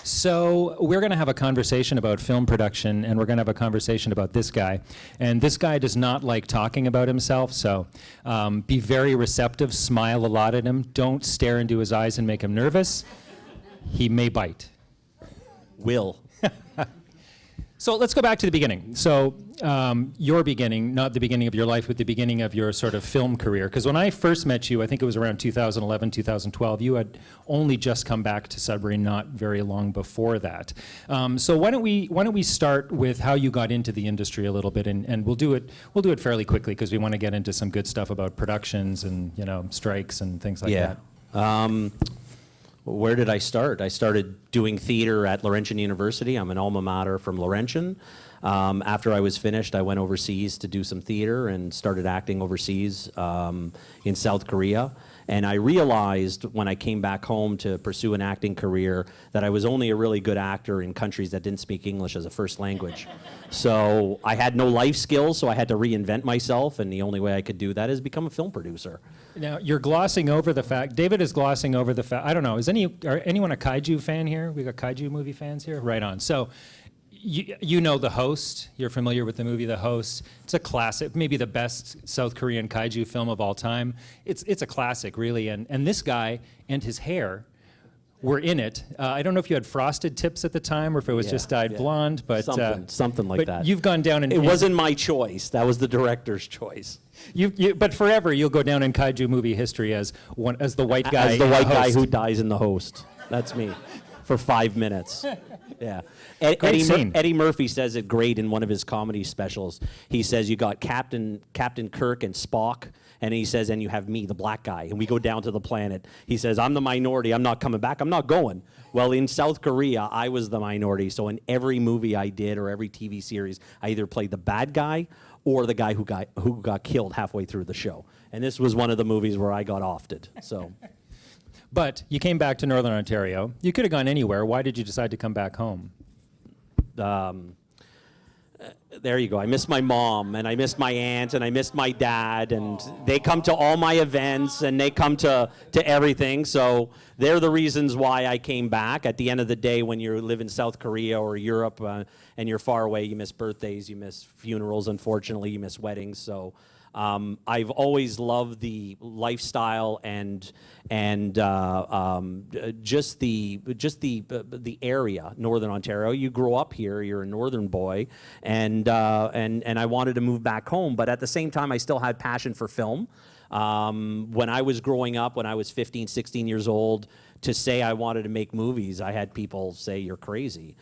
So we're going to have a conversation about film production, and we're going to have a conversation about this guy. And this guy does not like talking about himself, so be very receptive, smile a lot at him. Don't stare into his eyes and make him nervous. He may bite. Will. So let's go back to the beginning. So your beginning, not the beginning of your life, but the beginning of your sort of film career. Because when I first met you, I think it was around 2011, 2012, you had only just come back to Sudbury not very long before that. So why don't we start with how you got into the industry a little bit, and we'll do it fairly quickly because we want to get into some good stuff about productions and strikes and things like that. Where did I start? I started doing theater at Laurentian University. I'm an alma mater from Laurentian. After I was finished, I went overseas to do some theater and started acting overseas in South Korea. And I realized when I came back home to pursue an acting career that I was only a really good actor in countries that didn't speak English as a first language. So I had no life skills, so I had to reinvent myself, and the only way I could do that is become a film producer. Now, you're glossing over the fact, David is glossing over the fact, I don't know, are anyone a kaiju fan here? We got kaiju movie fans here? Right on. So, you know The Host, you're familiar with the movie The Host. It's a classic, maybe the best South Korean kaiju film of all time. It's a classic, really, and this guy and his hair were in it. I don't know if you had frosted tips at the time or if it was just dyed blonde, but something like that. You've gone down in... It wasn't my choice. That was the director's choice. But forever, you'll go down in kaiju movie history as the white guy. As the white guy who dies in The Host. That's me. For 5 minutes. Yeah. Eddie Murphy says it great in one of his comedy specials. He says, you got Captain Kirk and Spock, and he says, and you have me, the black guy, and we go down to the planet. He says, I'm the minority, I'm not coming back, I'm not going. Well, in South Korea, I was the minority, so in every movie I did or every TV series, I either played the bad guy or the guy who got killed halfway through the show. And this was one of the movies where I got offed, so... But you came back to Northern Ontario. You could have gone anywhere. Why did you decide to come back home? There you go. I miss my mom, and I miss my aunt, and I miss my dad, and they come to all my events, and they come to everything. So they're the reasons why I came back. At the end of the day, when you live in South Korea or Europe and you're far away, you miss birthdays, you miss funerals, unfortunately, you miss weddings. So I've always loved the lifestyle and just the area, Northern Ontario. You grow up here, you're a northern boy, and I wanted to move back home, but at the same time, I still had passion for film. When I was growing up, when I was 15, 16 years old, to say I wanted to make movies, I had people say, you're crazy.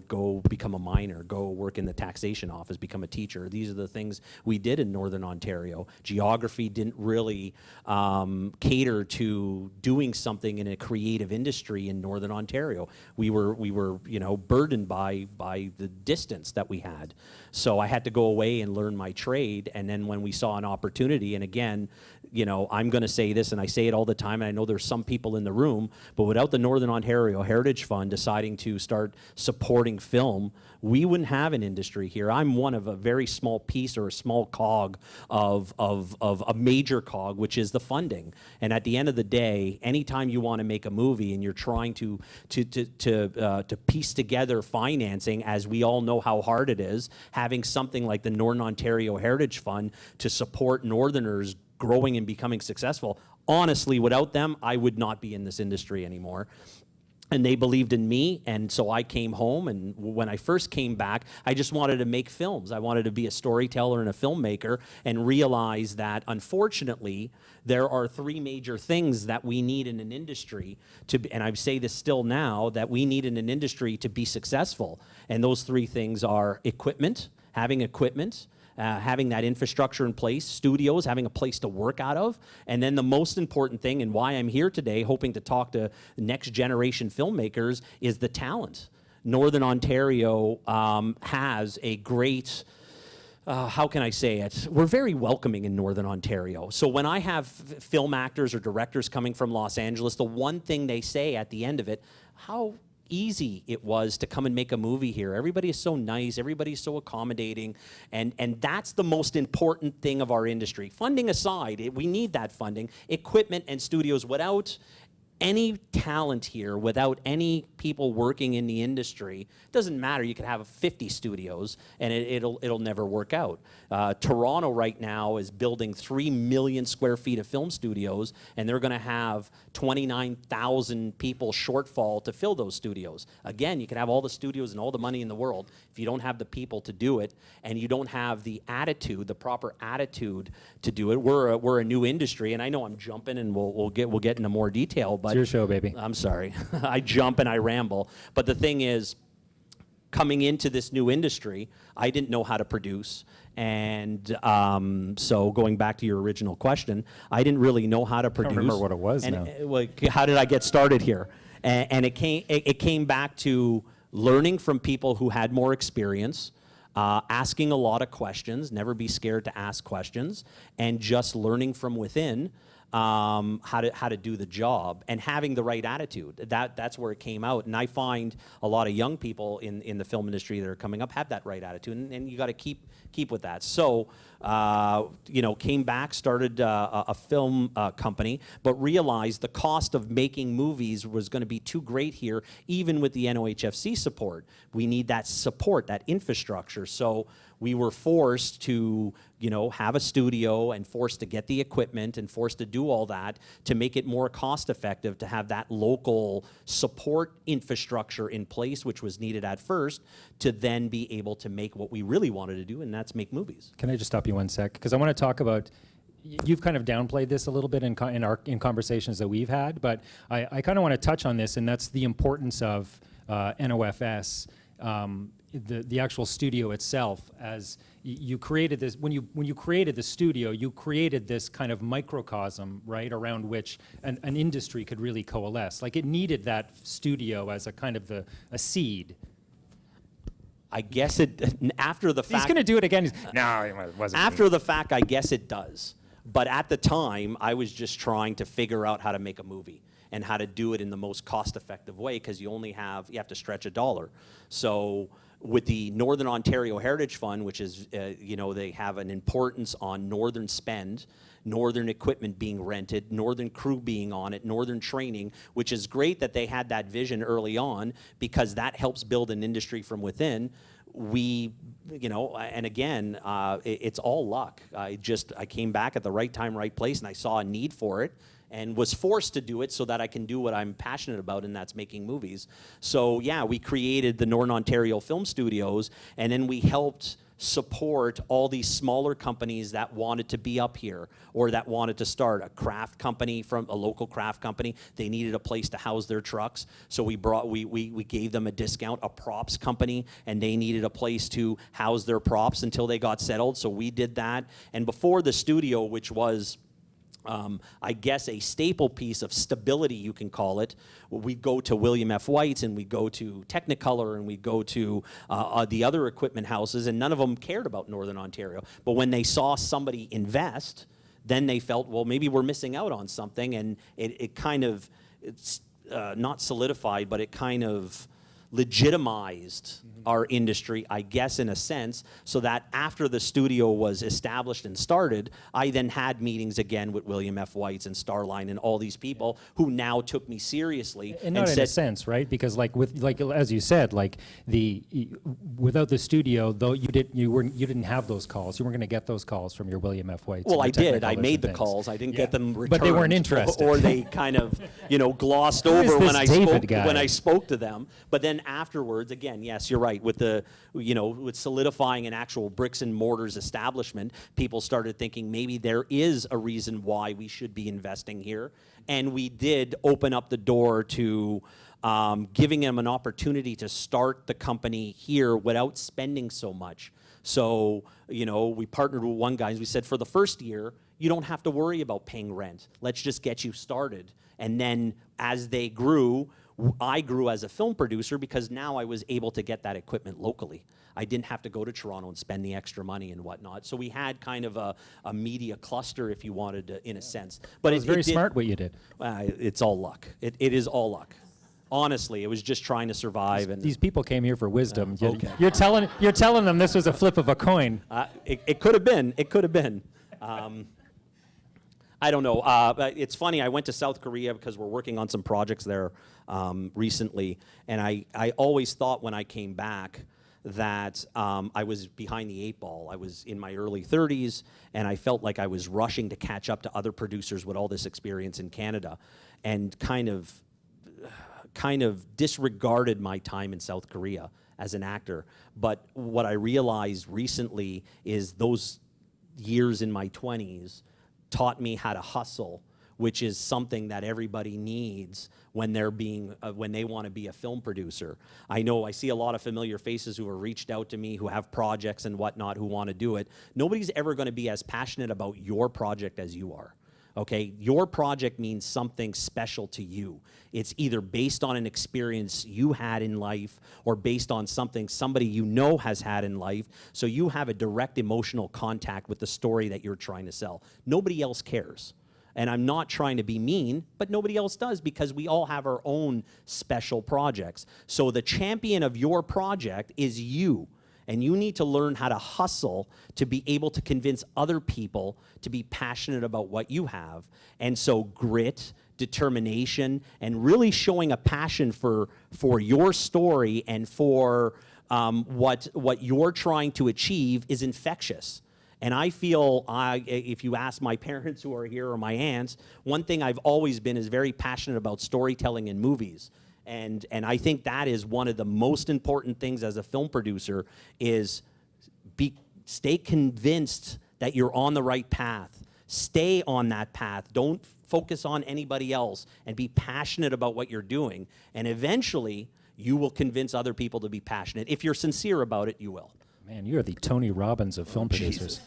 Go become a miner, go work in the taxation office, become a teacher. These are the things we did in Northern Ontario. Geography didn't really cater to doing something in a creative industry in Northern Ontario. We were burdened by the distance that we had. So I had to go away and learn my trade, and then when we saw an opportunity, and again, I'm going to say this, and I say it all the time, and I know there's some people in the room, but without the Northern Ontario Heritage Fund deciding to start supporting film, we wouldn't have an industry here. I'm one of a very small piece or a small cog of a major cog, which is the funding. And at the end of the day, anytime you want to make a movie and you're trying to piece together financing, as we all know how hard it is, having something like the Northern Ontario Heritage Fund to support Northerners growing and becoming successful. Honestly, without them, I would not be in this industry anymore. And they believed in me, and so I came home, and when I first came back, I just wanted to make films. I wanted to be a storyteller and a filmmaker, and realize that, unfortunately, there are three major things that we need in an industry to be, and I say this still now, that we need in an industry to be successful. And those three things are equipment, having that infrastructure in place, studios, having a place to work out of, and then the most important thing, and why I'm here today, hoping to talk to next generation filmmakers, is the talent. Northern Ontario has a great, how can I say it? We're very welcoming in Northern Ontario. So when I have film actors or directors coming from Los Angeles, the one thing they say at the end of it, how easy it was to come and make a movie here. Everybody is so nice, everybody's so accommodating, and that's the most important thing of our industry. Funding aside, we need that funding, equipment and studios. Without any talent here without any people working in the industry, doesn't matter. You could have 50 studios and it'll never work out. Toronto right now is building 3 million square feet of film studios, and they're going to have 29,000 people shortfall to fill those studios. Again, you can have all the studios and all the money in the world. If you don't have the people to do it, and you don't have the attitude, the proper attitude to do it, we're a new industry, and I know I'm jumping, and we'll get into more detail. But It's your show, baby. I'm sorry. I jump and I ramble. But the thing is, coming into this new industry, I didn't know how to produce. And so going back to your original question, I didn't really know how to produce. I don't remember what it was and, now. Like, how did I get started here? And it came back to learning from people who had more experience, asking a lot of questions, never be scared to ask questions, and just learning from within how to do the job and having the right attitude. That's where it came out. And I find a lot of young people in the film industry that are coming up have that right attitude, and you got to keep with that. So, came back, started a film company, but realized the cost of making movies was going to be too great here, even with the NOHFC support. We need that support, that infrastructure. So we were forced to, have a studio and forced to get the equipment and forced to do all that to make it more cost effective, to have that local support infrastructure in place, which was needed at first, to then be able to make what we really wanted to do, and that's make movies. Can I just stop you one sec? Because I want to talk about, you've kind of downplayed this a little bit in conversations that we've had, but I kind of want to touch on this, and that's the importance of NOFS, the actual studio itself. As you created this, when you created the studio, you created this kind of microcosm, right, around which an industry could really coalesce. Like, it needed that studio as a kind of a seed. I guess after the fact. He's going to do it again. No, it wasn't. After the fact, I guess it does. But at the time, I was just trying to figure out how to make a movie and how to do it in the most cost-effective way, because you have to stretch $1. So with the Northern Ontario Heritage Fund, which is, they have an importance on northern spend, northern equipment being rented, northern crew being on it, northern training, which is great that they had that vision early on, because that helps build an industry from within. And again, it's all luck. I came back at the right time, right place, and I saw a need for it, and was forced to do it so that I can do what I'm passionate about, and that's making movies. So yeah, we created the Northern Ontario Film Studios, and then we helped support all these smaller companies that wanted to be up here, or that wanted to start a craft company, from a local craft company. They needed a place to house their trucks, so we gave them a discount. A props company, and they needed a place to house their props until they got settled, so we did that. And before the studio, which was I guess a staple piece of stability, you can call it, we'd go to William F. White's, and we'd go to Technicolor, and we'd go to the other equipment houses, and none of them cared about Northern Ontario. But when they saw somebody invest, then they felt, well, maybe we're missing out on something, and it kind of, it's not solidified, but it kind of legitimized our industry, I guess, in a sense, so that after the studio was established and started, I then had meetings again with William F. White's and Starline and all these people who now took me seriously. And not in a sense, right? Because as you said, without the studio, though, you didn't have those calls. You weren't going to get those calls from your William F. White's. Well, I did. I made the calls. I didn't get them returned. But they weren't interested. Or they kind of, glossed over when I spoke to them. But then afterwards, again, yes, you're right. With with solidifying an actual bricks and mortars establishment, people started thinking maybe there is a reason why we should be investing here. And we did open up the door to giving them an opportunity to start the company here without spending so much. So, we partnered with one guy, and we said, for the first year, you don't have to worry about paying rent. Let's just get you started. And then as they grew, I grew as a film producer, because now I was able to get that equipment locally. I didn't have to go to Toronto and spend the extra money and whatnot. So we had kind of a media cluster, if you wanted to, in a sense. But it was very smart what you did. It's all luck. It is all luck. Honestly, it was just trying to survive. And these people came here for wisdom. Okay. You're telling them this was a flip of a coin. It could have been. It could have been. I don't know. But it's funny. I went to South Korea because we're working on some projects there recently, and I always thought when I came back that I was behind the 8 ball. I was in my early 30s, and I felt like I was rushing to catch up to other producers with all this experience in Canada, and kind of disregarded my time in South Korea as an actor. But what I realized recently is those years in my 20s taught me how to hustle, which is something that everybody needs when they're when they want to be a film producer. I know I see a lot of familiar faces who have reached out to me, who have projects and whatnot, who want to do it. Nobody's ever going to be as passionate about your project as you are. Okay, your project means something special to you. It's either based on an experience you had in life or based on something somebody you know has had in life, so you have a direct emotional contact with the story that you're trying to sell. Nobody else cares. And I'm not trying to be mean, but nobody else does, because we all have our own special projects. So the champion of your project is you. And you need to learn how to hustle to be able to convince other people to be passionate about what you have. And so grit, determination, and really showing a passion for your story and for what you're trying to achieve is infectious. And I feel, if you ask my parents who are here or my aunts, one thing I've always been is very passionate about storytelling in movies. And I think that is one of the most important things as a film producer is stay convinced that you're on the right path. Stay on that path. Don't focus on anybody else, and be passionate about what you're doing. And eventually, you will convince other people to be passionate. If you're sincere about it, you will. Man, you're the Tony Robbins of film producers.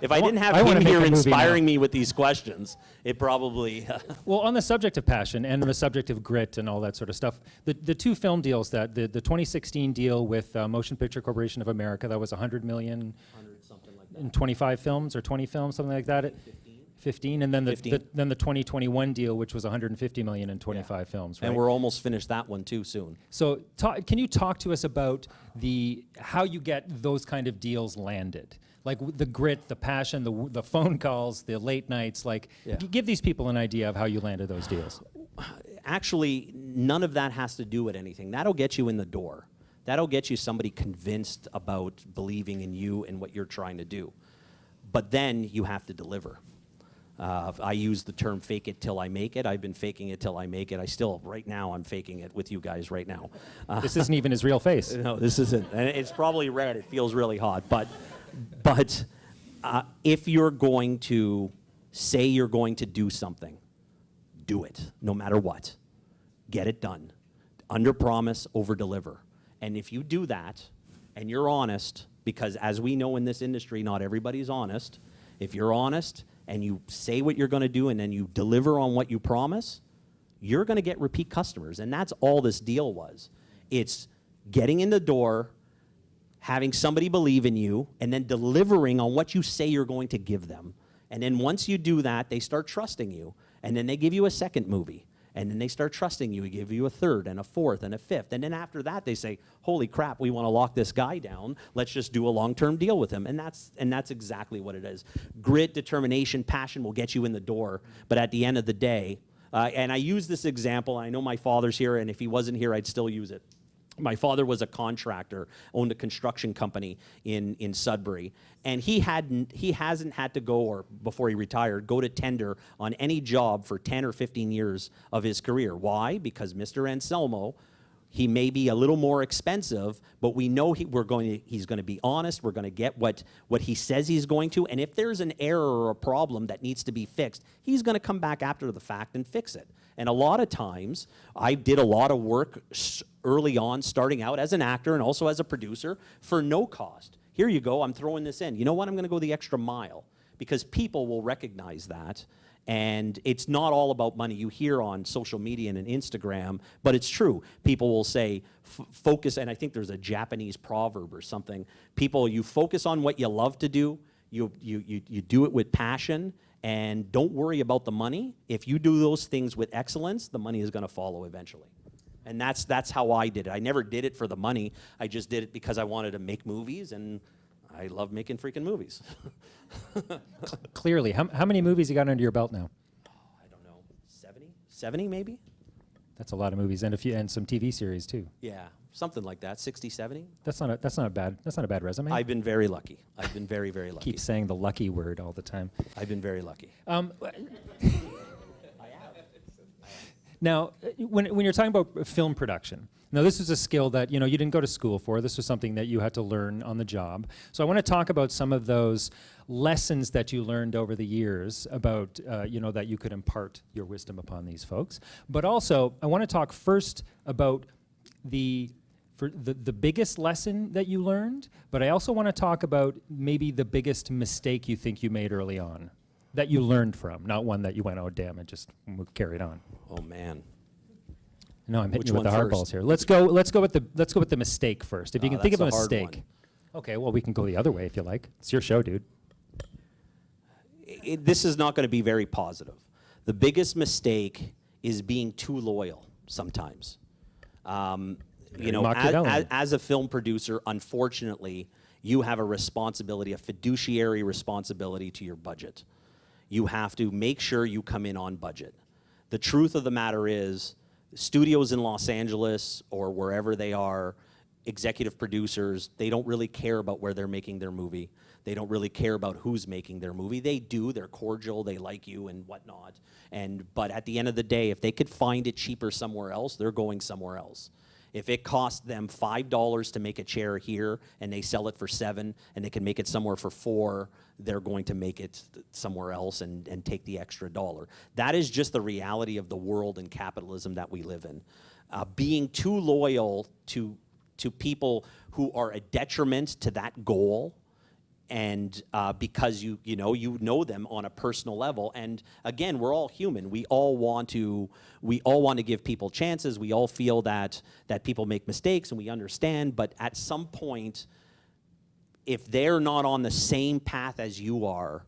If I didn't have him here inspiring me with these questions, it probably... Well, on the subject of passion and the subject of grit and all that sort of stuff, the 2 film deals, the 2016 deal with Motion Picture Corporation of America, that was $100 million 100 something like that. in 25 films or 20 films, something like that. 15, and then the 2021 deal, which was $150 million in 25 films, right? And we're almost finished that one too soon. So can you talk to us about how you get those kind of deals landed? Like the grit, the passion, the phone calls, the late nights, give these people an idea of how you landed those deals. Actually, none of that has to do with anything. That'll get you in the door. That'll get you somebody convinced about believing in you and what you're trying to do. But then you have to deliver. I use the term fake it till I make it. I've been faking it till I make it. Right now, I'm faking it with you guys right now. This isn't even his real face. No, this isn't. And it's probably red. It feels really hot. But if you're going to say you're going to do something, do it, no matter what. Get it done. Under promise, over deliver. And if you do that, and you're honest, because as we know in this industry, not everybody's honest. If you're honest and you say what you're going to do and then you deliver on what you promise, you're going to get repeat customers. And that's all this deal was. It's getting in the door, having somebody believe in you, and then delivering on what you say you're going to give them. And then once you do that, they start trusting you. And then they give you a second movie. And then they start trusting you. We give you a third and a fourth and a fifth. And then after that, they say, holy crap, we want to lock this guy down. Let's just do a long-term deal with him. And that's exactly what it is. Grit, determination, passion will get you in the door. But at the end of the day, and I use this example, I know my father's here, and if he wasn't here, I'd still use it. My father was a contractor, owned a construction company in Sudbury, and he hasn't had to go, or before he retired, go to tender on any job for 10 or 15 years of his career. Why? Because Mr. Anselmo, he may be a little more expensive, but we know he's going to be honest. We're going to get what he says he's going to, and if there's an error or a problem that needs to be fixed, he's going to come back after the fact and fix it. And a lot of times, I did a lot of work early on, starting out as an actor and also as a producer for no cost. Here you go, I'm throwing this in. You know what, I'm gonna go the extra mile, because people will recognize that. And it's not all about money. You hear on social media and Instagram, but it's true. People will say, focus, and I think there's a Japanese proverb or something. People, you focus on what you love to do, you do it with passion, and don't worry about the money. If you do those things with excellence, the money is going to follow eventually. And that's how I did it. I never did it for the money. I just did it because I wanted to make movies, and I love making freaking movies. Clearly. How many movies you got under your belt now? I don't know, 70? 70 maybe? That's a lot of movies, and some TV series too. Yeah, something like that, 60, 70. That's not a bad resume. I've been very lucky. I've been very, very lucky. Keep saying the lucky word all the time. I've been very lucky. Now, when you're talking about film production, now this is a skill that you didn't go to school for. This was something that you had to learn on the job. So I want to talk about some of those lessons that you learned over the years about that you could impart your wisdom upon these folks. But also, I want to talk first about the biggest lesson that you learned. But I also want to talk about maybe the biggest mistake you think you made early on, that you learned from, not one that you went, oh damn, and just carried on. Oh man. No, I'm hitting Which you with the one hard first? balls here. Let's go with the mistake first. If you can think of a that's a hard mistake. Okay, well we can go the other way if you like. It's your show, dude. This is not going to be very positive. The biggest mistake is being too loyal sometimes. Machiavellian. As a film producer, unfortunately, you have a responsibility, a fiduciary responsibility to your budget. You have to make sure you come in on budget. The truth of the matter is, studios in Los Angeles or wherever they are, executive producers, they don't really care about where they're making their movie. They don't really care about who's making their movie. They do, they're cordial, they like you and whatnot. But at the end of the day, if they could find it cheaper somewhere else, they're going somewhere else. If it costs them $5 to make a chair here and they sell it for $7 and they can make it somewhere for $4, they're going to make it somewhere else and take the extra dollar. That is just the reality of the world and capitalism that we live in. Being too loyal to people who are a detriment to that goal, and because you know them on a personal level. And again, we're all human. We all want to give people chances. We all feel that people make mistakes, and we understand. But at some point, if they're not on the same path as you are,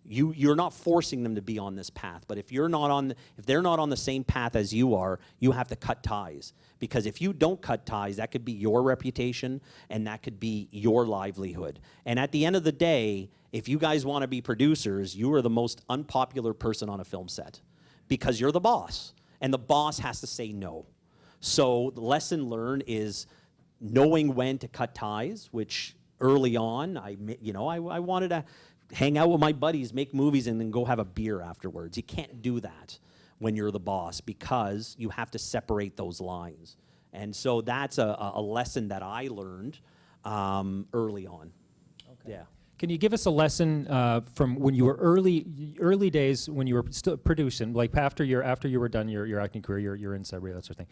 you're not forcing them to be on this path. But if they're not on the same path as you are, you have to cut ties. Because if you don't cut ties, that could be your reputation and that could be your livelihood. And at the end of the day, if you guys want to be producers, you are the most unpopular person on a film set because you're the boss, and the boss has to say no. So the lesson learned is knowing when to cut ties, which early on, I wanted to hang out with my buddies, make movies, and then go have a beer afterwards. You can't do that when you're the boss because you have to separate those lines. And so that's a lesson that I learned early on. Okay. Yeah. Can you give us a lesson from when you were early days when you were still producing, like after you were done your acting career, you're in Sudbury, that sort of thing,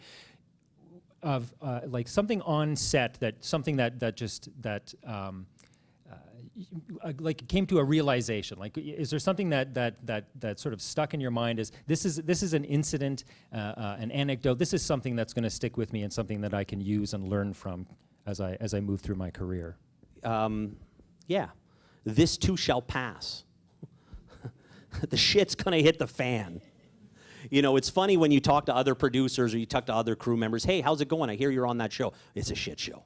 of like something on set like came to a realization? Like, is there something that sort of stuck in your mind as this is an incident, an anecdote? This is something that's going to stick with me and something that I can use and learn from as I move through my career. Yeah, this too shall pass. The shit's gonna hit the fan. It's funny when you talk to other producers or you talk to other crew members. Hey, how's it going? I hear you're on that show. It's a shit show.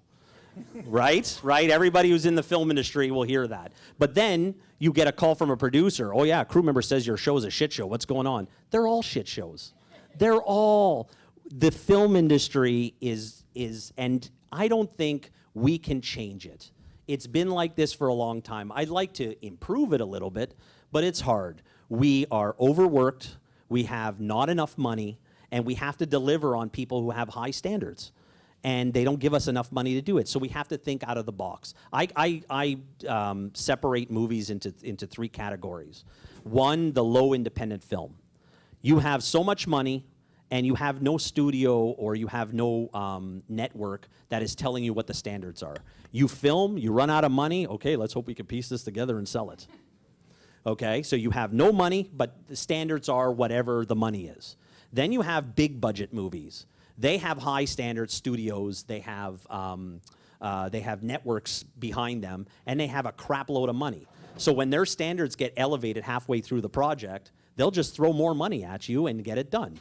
Right? Everybody who's in the film industry will hear that. But then you get a call from a producer. Oh yeah, a crew member says your show is a shit show. What's going on? They're all shit shows. The film industry is, and I don't think we can change it. It's been like this for a long time. I'd like to improve it a little bit, but it's hard. We are overworked, we have not enough money, and we have to deliver on people who have high standards. And they don't give us enough money to do it. So we have to think out of the box. I separate movies into three categories. One, the low independent film. You have so much money and you have no studio or you have no network that is telling you what the standards are. You film, you run out of money, okay, let's hope we can piece this together and sell it. Okay, so you have no money, but the standards are whatever the money is. Then you have big budget movies. They have high standard studios, they have networks behind them, and they have a crap load of money. So when their standards get elevated halfway through the project, they'll just throw more money at you and get it done.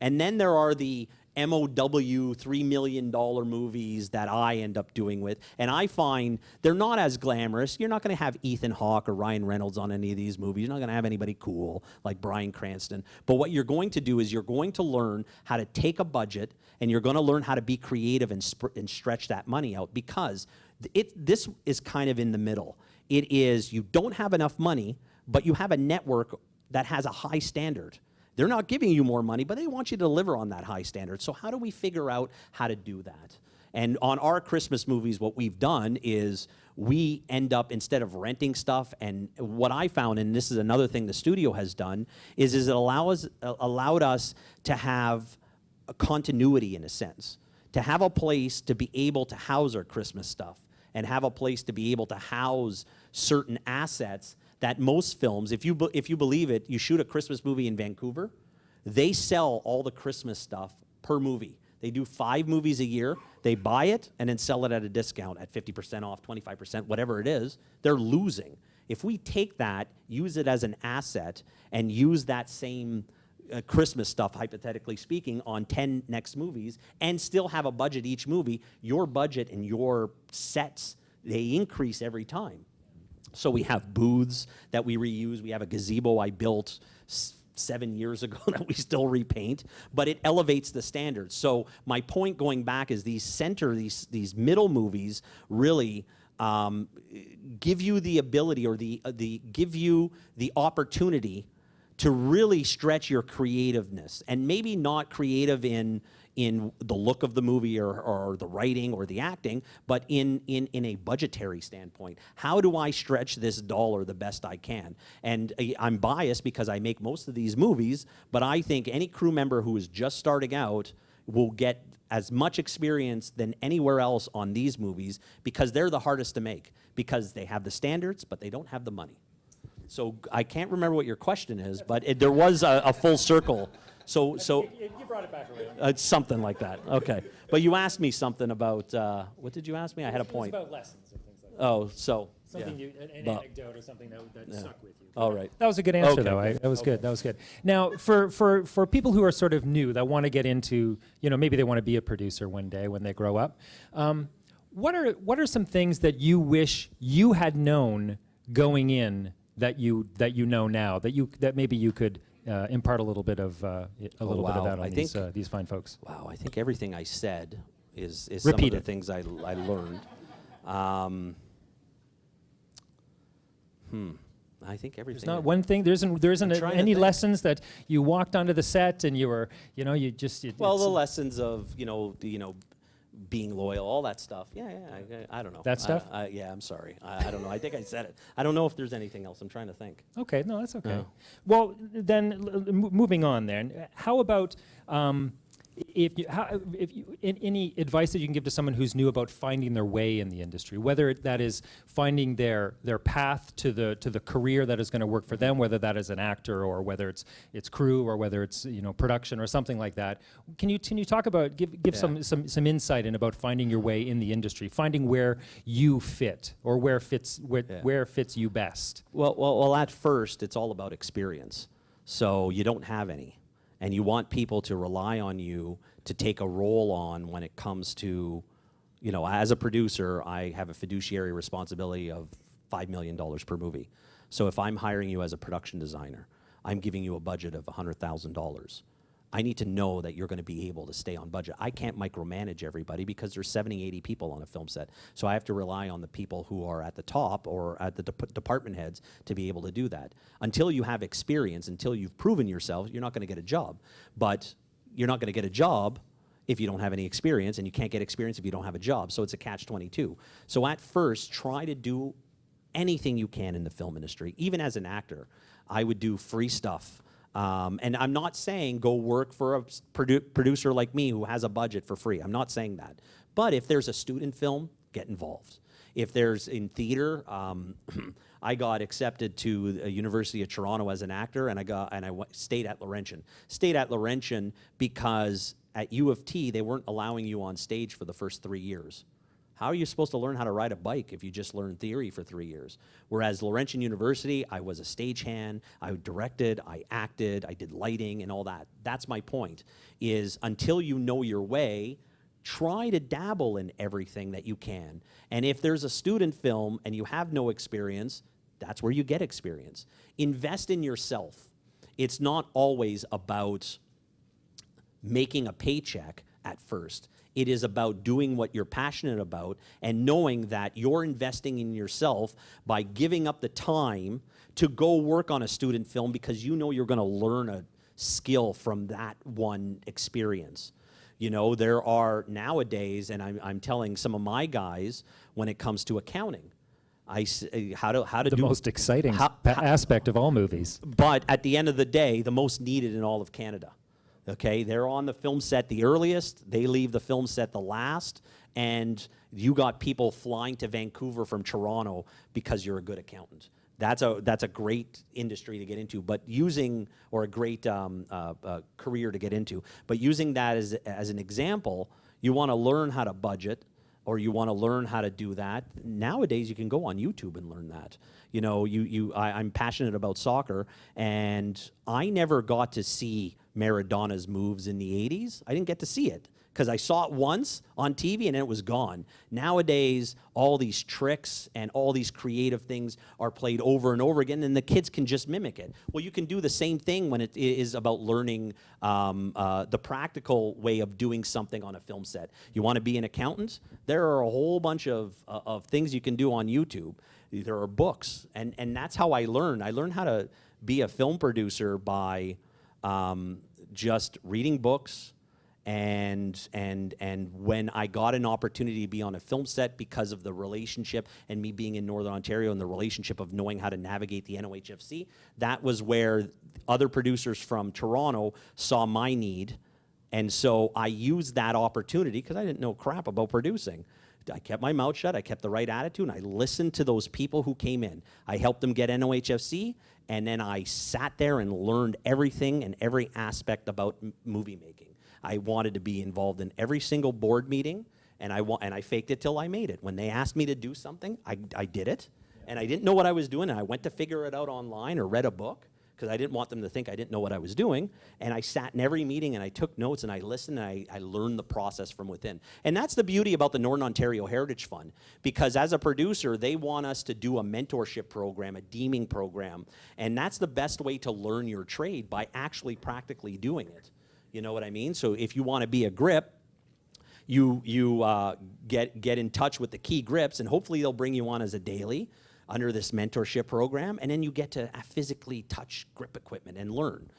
And then there are the MOW $3 million movies that I end up doing with. And I find they're not as glamorous. You're not going to have Ethan Hawke or Ryan Reynolds on any of these movies. You're not going to have anybody cool like Bryan Cranston. But what you're going to do is you're going to learn how to take a budget, and you're going to learn how to be creative and stretch that money out, because this is kind of in the middle. It is, you don't have enough money, but you have a network that has a high standard. They're not giving you more money, but they want you to deliver on that high standard. So how do we figure out how to do that? And on our Christmas movies, what we've done is we end up, instead of renting stuff, and what I found, and this is another thing the studio has done, is it allowed us to have a continuity, in a sense, to have a place to be able to house our Christmas stuff, and have a place to be able to house certain assets that most films, if you believe it, you shoot a Christmas movie in Vancouver, they sell all the Christmas stuff per movie. They do 5 movies a year. They buy it and then sell it at a discount at 50% off, 25%, whatever it is. They're losing. If we take that, use it as an asset, and use that same Christmas stuff, hypothetically speaking, on 10 next movies, and still have a budget each movie, your budget and your sets, they increase every time. So we have booths that we reuse. We have a gazebo I built 7 years ago that we still repaint, but it elevates the standards. So my point going back is these middle movies really give you the ability, or give you the opportunity to really stretch your creativeness, and maybe not creative in the look of the movie or the writing or the acting, but in a budgetary standpoint. How do I stretch this dollar the best I can? And I'm biased because I make most of these movies, but I think any crew member who is just starting out will get as much experience than anywhere else on these movies, because they're the hardest to make, because they have the standards, but they don't have the money. So I can't remember what your question is, but there was a full circle. So You brought it back around. something like that. Okay. But you asked me something about, what did you ask me? I had a point. It was about lessons and things like that. Oh, so. Something, yeah. an anecdote or something that stuck with you. All right. That was a good answer, Okay, though. good. That was good. That was good. Now, for people who are sort of new, that want to get into, maybe they want to be a producer one day when they grow up, what are some things that you wish you had known going in that you know now, that maybe you could impart a little bit of that on these fine folks? Wow, I think everything I said is Repeat some of the it. things I learned. I think everything. There's not one thing. There isn't trying to any think. lessons that you walked onto the set and you were, you just. Well, the lessons of being loyal, all that stuff. Yeah, I don't know. That stuff? Yeah, I'm sorry. I don't know. I think I said it. I don't know if there's anything else. I'm trying to think. Okay, no, that's okay. Yeah. Well, then moving on. Then, how about any advice that you can give to someone who's new about finding their way in the industry, whether that is finding their path to the career that is going to work for them, whether that is an actor or whether it's crew or whether it's production or something like that. Can you talk about give some insight in about finding your way in the industry, finding where you fit or where fits you best? Well, at first, it's all about experience. So you don't have any. And you want people to rely on you to take a role on when it comes to, as a producer, I have a fiduciary responsibility of $5 million per movie. So if I'm hiring you as a production designer, I'm giving you a budget of $100,000. I need to know that you're going to be able to stay on budget. I can't micromanage everybody because there's 70, 80 people on a film set. So I have to rely on the people who are at the top or at the department heads to be able to do that. Until you have experience, until you've proven yourself, you're not going to get a job. But you're not going to get a job if you don't have any experience, and you can't get experience if you don't have a job. So it's a catch-22. So at first, try to do anything you can in the film industry. Even as an actor, I would do free stuff. And I'm not saying go work for a producer like me who has a budget for free. I'm not saying that. But if there's a student film, get involved. If there's in theater, I got accepted to the University of Toronto as an actor, and stayed at Laurentian. Stayed at Laurentian because at U of T they weren't allowing you on stage for the first 3 years. How are you supposed to learn how to ride a bike if you just learn theory for 3 years? Whereas Laurentian University, I was a stagehand, I directed, I acted, I did lighting and all that. That's my point, is until you know your way, try to dabble in everything that you can. And if there's a student film and you have no experience, that's where you get experience. Invest in yourself. It's not always about making a paycheck at first. It is about doing what you're passionate about and knowing that you're investing in yourself by giving up the time to go work on a student film because you know you're going to learn a skill from that one experience. You know, there are nowadays, and I'm telling some of my guys when it comes to accounting, how to The do most exciting aspect of all movies. but at the end of the day, the most needed in all of Canada. Okay, they're on the film set the earliest, they leave the film set the last, and you got people flying to Vancouver from Toronto because you're a good accountant. That's a great industry to get into, but or a great career to get into. But using that as an example, you want to learn how to budget, or you want to learn how to do that. Nowadays, you can go on YouTube and learn that. You know, I'm passionate about soccer, and I never got to see Maradona's moves in the 80s. I didn't get to see it because I saw it once on TV and then it was gone. Nowadays, all these tricks and all these creative things are played over and over again, and the kids can just mimic it. Well, you can do the same thing when it is about learning the practical way of doing something on a film set. You want to be an accountant? There are a whole bunch of things you can do on YouTube. There are books, and that's how I learned. I learned how to be a film producer by just reading books, and when I got an opportunity to be on a film set because of the relationship and me being in Northern Ontario and the relationship of knowing how to navigate the NOHFC, that was where other producers from Toronto saw my need, and so I used that opportunity because I didn't know crap about producing. I kept my mouth shut, I kept the right attitude, and I listened to those people who came in. I helped them get NOHFC, and then I sat there and learned everything and every aspect about movie making. I wanted to be involved in every single board meeting, and I faked it till I made it. When they asked me to do something, I did it, and I didn't know what I was doing, and I went to figure it out online or read a book, because I didn't want them to think I didn't know what I was doing. And I sat in every meeting and I took notes and I listened and I learned the process from within. And that's the beauty about the Northern Ontario Heritage Fund, because as a producer, they want us to do a mentorship program, a deeming program, and that's the best way to learn your trade, by actually practically doing it. You know what I mean? So if you want to be a grip, you get in touch with the key grips, and hopefully they'll bring you on as a daily under this mentorship program, and then you get to physically touch grip equipment and learn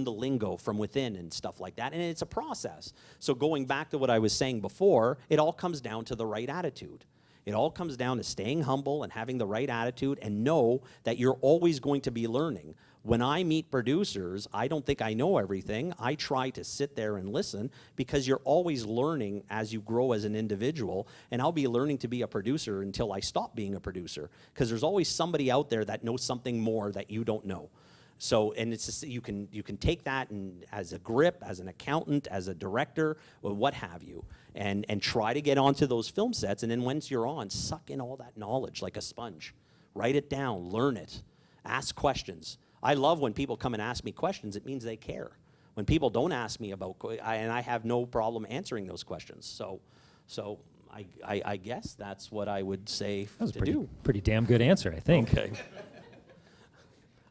the lingo from within and stuff like that, and it's a process. So going back to what I was saying before, it all comes down to the right attitude. It all comes down to staying humble and having the right attitude and know that you're always going to be learning. When I meet producers, I don't think I know everything. I try to sit there and listen, because you're always learning as you grow as an individual, and I'll be learning to be a producer until I stop being a producer, because there's always somebody out there that knows something more that you don't know. So, and it's just, you can take that and as a grip, as an accountant, as a director, or what have you, and try to get onto those film sets, and then once you're on, suck in all that knowledge like a sponge. Write it down, learn it, ask questions. I love when people come and ask me questions. It means they care. When people don't ask me about, and I have no problem answering those questions. So I guess that's what I would say That was to do. pretty damn good answer, I think. Okay.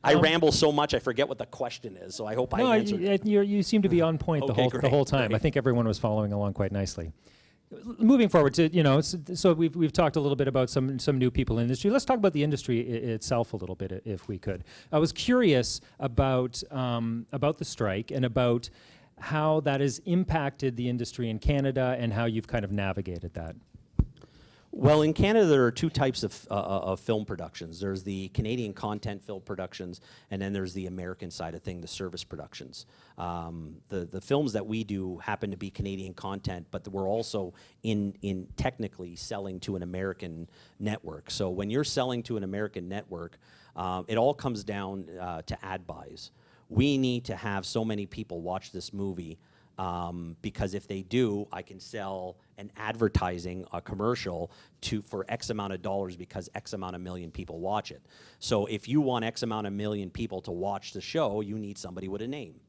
I ramble so much I forget what the question is, so I hope I answered. You seem to be on point Okay, the whole time. great. I think everyone was following along quite nicely. Moving forward to, so we've talked a little bit about some new people in the industry. Let's talk about the industry itself a little bit, if we could. I was curious about the strike and about how that has impacted the industry in Canada and how you've kind of navigated that. Well, in Canada, there are two types of film productions. There's the Canadian content film productions, and then there's the American side of thing, the service productions. The films that we do happen to be Canadian content, but we're also in technically selling to an American network. So when you're selling to an American network, it all comes down to ad buys. We need to have so many people watch this movie, because if they do, I can sell and advertising a commercial for X amount of dollars because X amount of million people watch it. So if you want X amount of million people to watch the show, you need somebody with a name.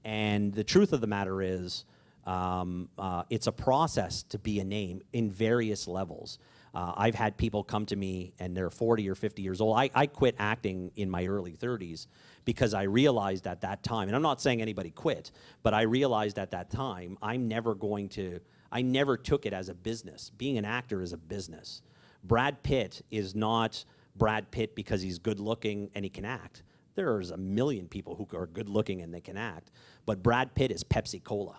And the truth of the matter is, it's a process to be a name in various levels. I've had people come to me and they're 40 or 50 years old. I quit acting in my early 30s because I realized at that time, and I'm not saying anybody quit, but I realized at that time I never took it as a business. Being an actor is a business. Brad Pitt is not Brad Pitt because he's good looking and he can act. There's a million people who are good looking and they can act, but Brad Pitt is Pepsi Cola.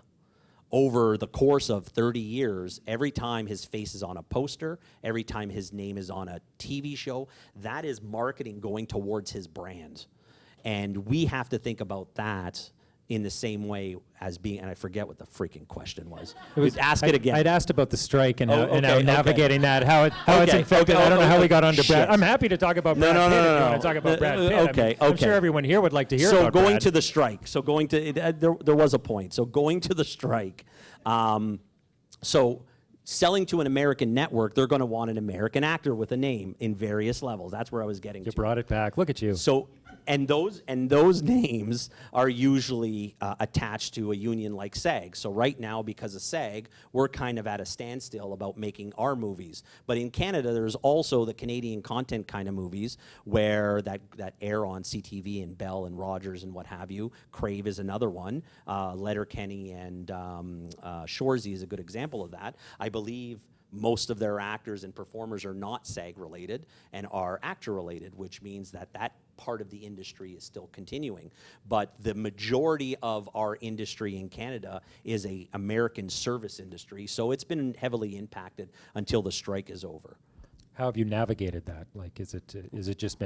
Over the course of 30 years, every time his face is on a poster, every time his name is on a TV show, that is marketing going towards his brand. And we have to think about that in the same way as being, and I forget what the freaking question was. Ask it again. I'd asked about the strike and how, okay, navigating that, how it's infected. I don't know how we got onto Brad. I'm happy to talk about Brad Pitt if you want to talk about Brad Pitt. I'm sure everyone here would like to hear about Brad. So going to the strike. So going to, there was a point. So going to the strike. So selling to an American network, they're going to want an American actor with a name in various levels. That's where I was getting to. You brought it back. Look at you. So, and those names are usually attached to a union like SAG. So right now, because of SAG, we're kind of at a standstill about making our movies. But in Canada, there's also the Canadian content kind of movies where that air on CTV and Bell and Rogers and what have you. Crave is another one. Letterkenny and Shoresy is a good example of that. I believe most of their actors and performers are not SAG related and are actor related, which means that part of the industry is still continuing. But the majority of our industry in Canada is a American service industry, so it's been heavily impacted until the strike is over. How have you navigated that? Like, is it just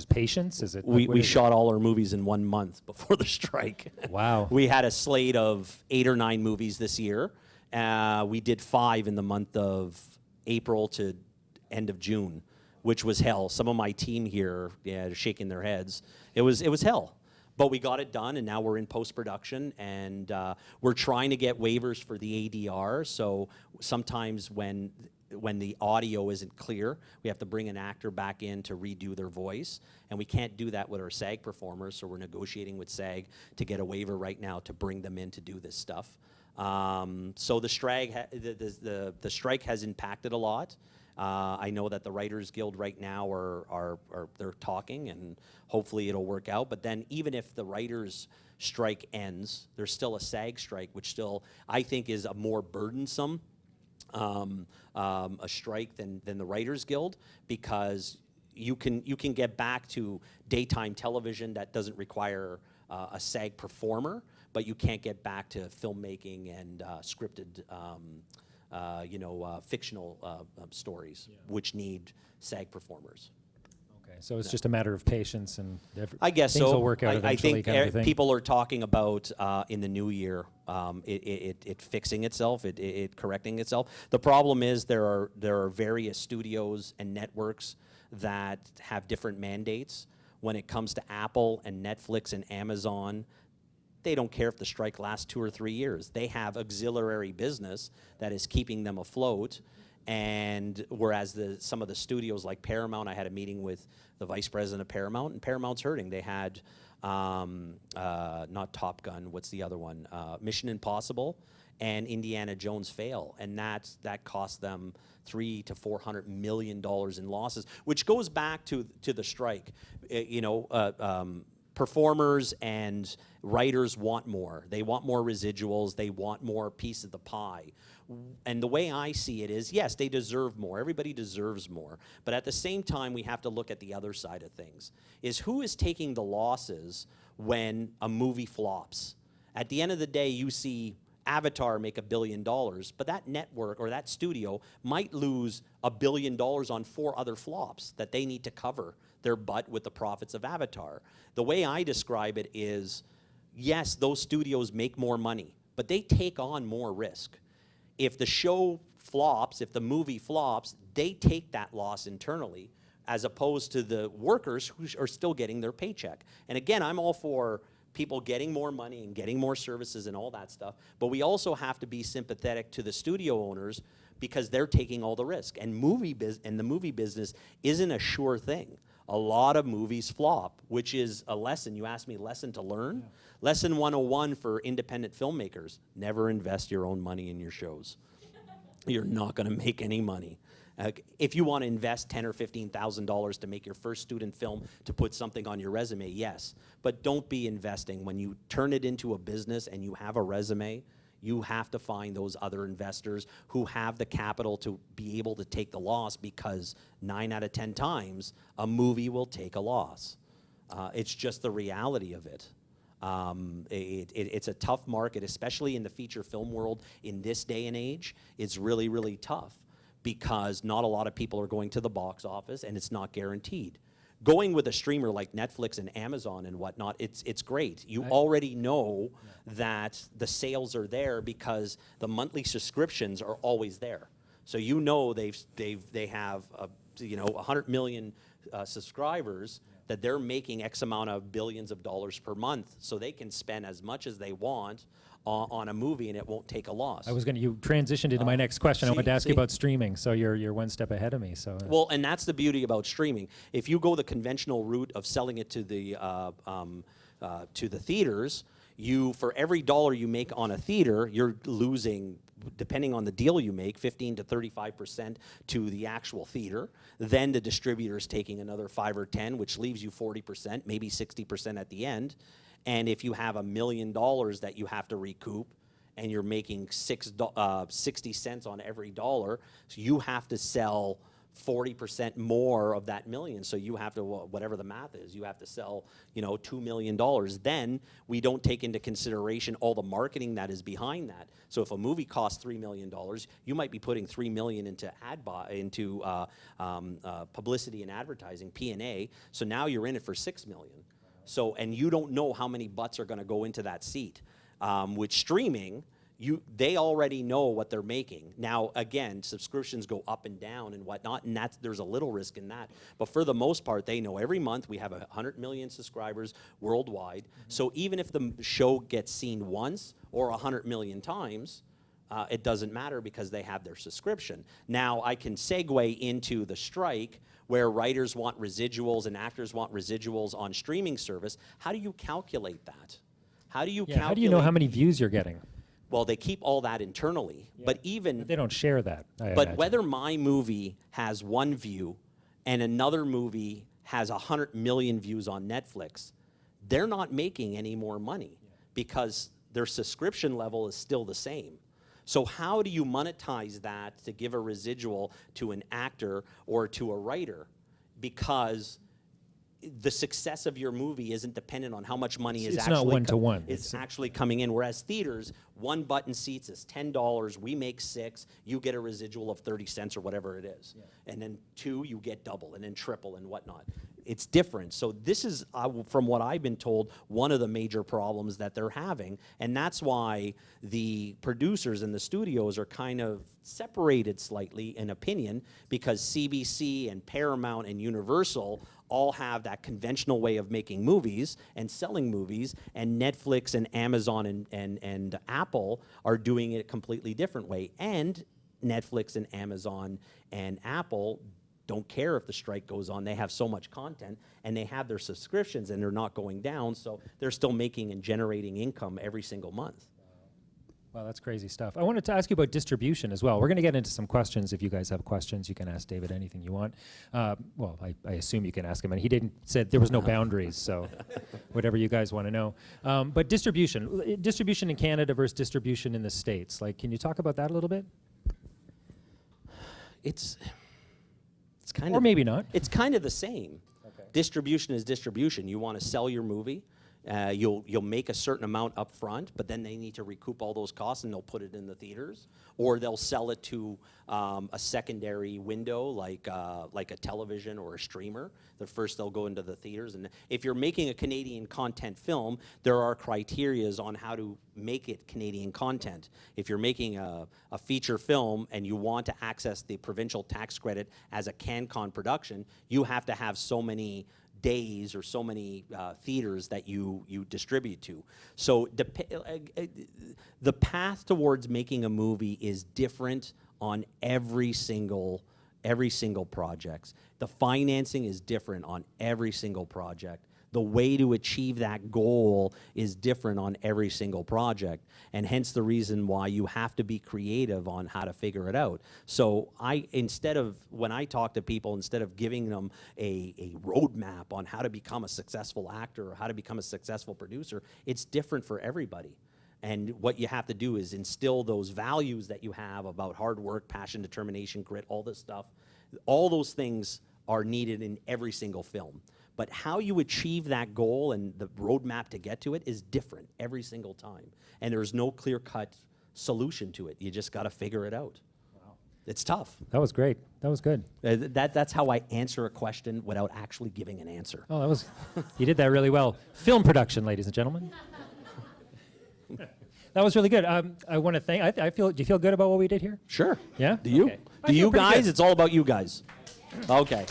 patience? Is it? We shot all our movies in 1 month before the strike. Wow. We had a slate of 8 or 9 movies this year. We did 5 in the month of April to end of June, which was hell. Some of my team here, are shaking their heads. It was hell. But we got it done, and now we're in post-production, and we're trying to get waivers for the ADR. So sometimes when the audio isn't clear, we have to bring an actor back in to redo their voice, and we can't do that with our SAG performers, so we're negotiating with SAG to get a waiver right now to bring them in to do this stuff. So the strike has impacted a lot. I know that the Writers Guild right now they're talking, and hopefully it'll work out. But then even if the writers' strike ends, there's still a SAG strike, which still I think is a more burdensome a strike than the Writers Guild, because you can get back to daytime television that doesn't require a SAG performer, but you can't get back to filmmaking and scripted, fictional stories, which need SAG performers. Okay, so it's just a matter of patience, and I guess things so. will work out eventually. I think people are talking about in the new year it fixing itself, it correcting itself. The problem is there are various studios and networks that have different mandates. When it comes to Apple and Netflix and Amazon, they don't care if the strike lasts 2 or 3 years. They have auxiliary business that is keeping them afloat. And whereas some of the studios like Paramount, I had a meeting with the vice president of Paramount, and Paramount's hurting. They had not Top Gun, what's the other one? Mission Impossible and Indiana Jones fail, and that cost them $300 to $400 million in losses, which goes back to the strike. Performers and writers want more. They want more residuals. They want more piece of the pie. And the way I see it is, yes, they deserve more. Everybody deserves more. But at the same time, we have to look at the other side of things, is who is taking the losses when a movie flops? At the end of the day, you see Avatar make $1 billion, but that network or that studio might lose $1 billion on 4 other flops that they need to cover their butt with the profits of Avatar. The way I describe it is, yes, those studios make more money, but they take on more risk. If the show flops, if the movie flops, they take that loss internally, as opposed to the workers who are still getting their paycheck. And again, I'm all for people getting more money and getting more services and all that stuff. But we also have to be sympathetic to the studio owners because they're taking all the risk. And the movie business isn't a sure thing. A lot of movies flop, which is a lesson. You asked me, lesson to learn? Yeah. Lesson 101 for independent filmmakers: never invest your own money in your shows. You're not going to make any money. If you want to invest $10,000 or $15,000 to make your first student film to put something on your resume, yes. But don't be investing. When you turn it into a business and you have a resume, you have to find those other investors who have the capital to be able to take the loss, because 9 out of 10 times a movie will take a loss. It's just the reality of it. It's a tough market, especially in the feature film world in this day and age. It's really, really tough because not a lot of people are going to the box office, and it's not guaranteed. Going with a streamer like Netflix and Amazon and whatnot, it's great. You already know that the sales are there because the monthly subscriptions are always there. So you know they have 100 million subscribers, that they're making X amount of billions of dollars per month, so they can spend as much as they want on a movie and it won't take a loss. You transitioned into my next question. I wanted to ask you about streaming, so you're one step ahead of me. So well, and that's the beauty about streaming. If you go the conventional route of selling it to the theaters, for every dollar you make on a theater, you're losing, depending on the deal you make, 15 to 35% to the actual theater. Then the distributor's taking another 5 or 10, which leaves you 40%, maybe 60% at the end. And if you have $1 million that you have to recoup, and you're making 60 cents on every dollar, so you have to sell 40% more of that million. So you have to, whatever the math is, you have to sell, $2 million. Then we don't take into consideration all the marketing that is behind that. So if a movie costs $3 million, you might be putting $3 million into publicity and advertising, P&A. So now you're in it for $6 million. So, and you don't know how many butts are going to go into that seat. With streaming, they already know what they're making. Now, again, subscriptions go up and down and whatnot, and there's a little risk in that. But for the most part, they know every month we have 100 million subscribers worldwide. Mm-hmm. So even if the show gets seen once or 100 million times, it doesn't matter because they have their subscription. Now, I can segue into the strike where writers want residuals and actors want residuals on streaming service. How do you calculate that? How do you know how many views you're getting? Well, they keep all that internally, but they don't share that. But whether my movie has 1 view and another movie has 100 million views on Netflix, they're not making any more money because their subscription level is still the same. So how do you monetize that to give a residual to an actor or to a writer? Because the success of your movie isn't dependent on how much money is actually... It's not one-to-one. It's actually coming in, whereas theaters, 1 button seats is $10, we make 6, you get a residual of 30 cents or whatever it is. Yeah. And then 2, you get double, and then triple and whatnot. It's different. So this is, from what I've been told, one of the major problems that they're having, and that's why the producers and the studios are kind of separated slightly in opinion, because CBC and Paramount and Universal all have that conventional way of making movies and selling movies, and Netflix and Amazon and Apple are doing it a completely different way. And Netflix and Amazon and Apple don't care if the strike goes on. They have so much content, and they have their subscriptions, and they're not going down, so they're still making and generating income every single month. Wow, that's crazy stuff. I wanted to ask you about distribution as well. We're going to get into some questions. If you guys have questions, you can ask David anything you want. Well, I assume you can ask him, and he said there was no boundaries, so whatever you guys want to know. But distribution in Canada versus distribution in the States. Can you talk about that a little bit? It's kind or of, maybe not. It's kind of the same. Okay. Distribution is distribution. You want to sell your movie. You'll make a certain amount up front, but then they need to recoup all those costs, and they'll put it in the theaters, or they'll sell it to a secondary window like a television or a streamer. First they'll go into the theaters, and if you're making a Canadian content film, there are criterias on how to make it Canadian content. If you're making a feature film and you want to access the provincial tax credit as a CanCon production, you have to have so many days or so many theaters that you distribute to. So the path towards making a movie is different on every single project. The financing is different on every single project. The way to achieve that goal is different on every single project, and hence the reason why you have to be creative on how to figure it out. So when I talk to people, instead of giving them a roadmap on how to become a successful actor or how to become a successful producer, it's different for everybody. And what you have to do is instill those values that you have about hard work, passion, determination, grit, all this stuff. All those things are needed in every single film. But how you achieve that goal and the roadmap to get to it is different every single time. And there's no clear-cut solution to it. You just got to figure it out. Wow. It's tough. That was great. That was good. That's how I answer a question without actually giving an answer. Oh, you did that really well. Film production, ladies and gentlemen. That was really good. I want to thank. Do you feel good about what we did here? Sure. Yeah. Do you? Okay. Do you guys? Good. It's all about you guys. Okay.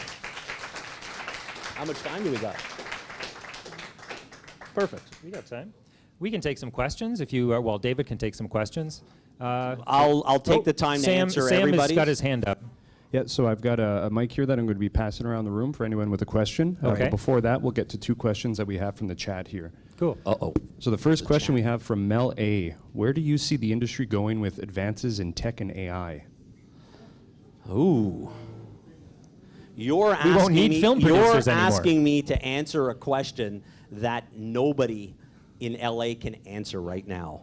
How much time do we got? Perfect. We got time. We can take some questions if you. Well, David can take some questions. I'll take the time to answer Sam everybody's. has got his hand up. Yeah, so I've got a mic here that I'm going to be passing around the room for anyone with a question. Okay. But before that, we'll get to 2 questions that we have from the chat here. Cool. Uh-oh. So the first question we have from Mel A. Where do you see the industry going with advances in tech and AI? Ooh. You're We won't need film producers anymore. asking me to answer a question that nobody in LA can answer right now.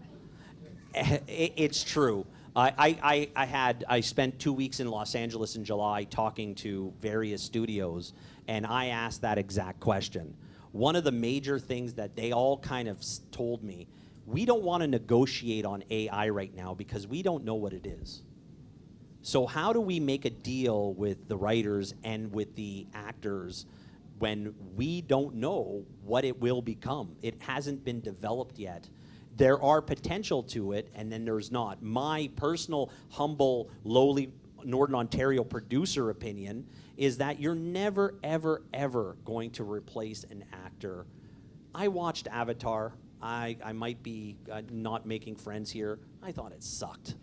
It's true. I spent 2 weeks in Los Angeles in July talking to various studios, and I asked that exact question. One of the major things that they all kind of told me, we don't want to negotiate on AI right now because we don't know what it is. So how do we make a deal with the writers and with the actors when we don't know what it will become? It hasn't been developed yet. There are potential to it, and then there's not. My personal, humble, lowly Northern Ontario producer opinion is that you're never, ever, ever going to replace an actor. I watched Avatar. I might be not making friends here. I thought it sucked.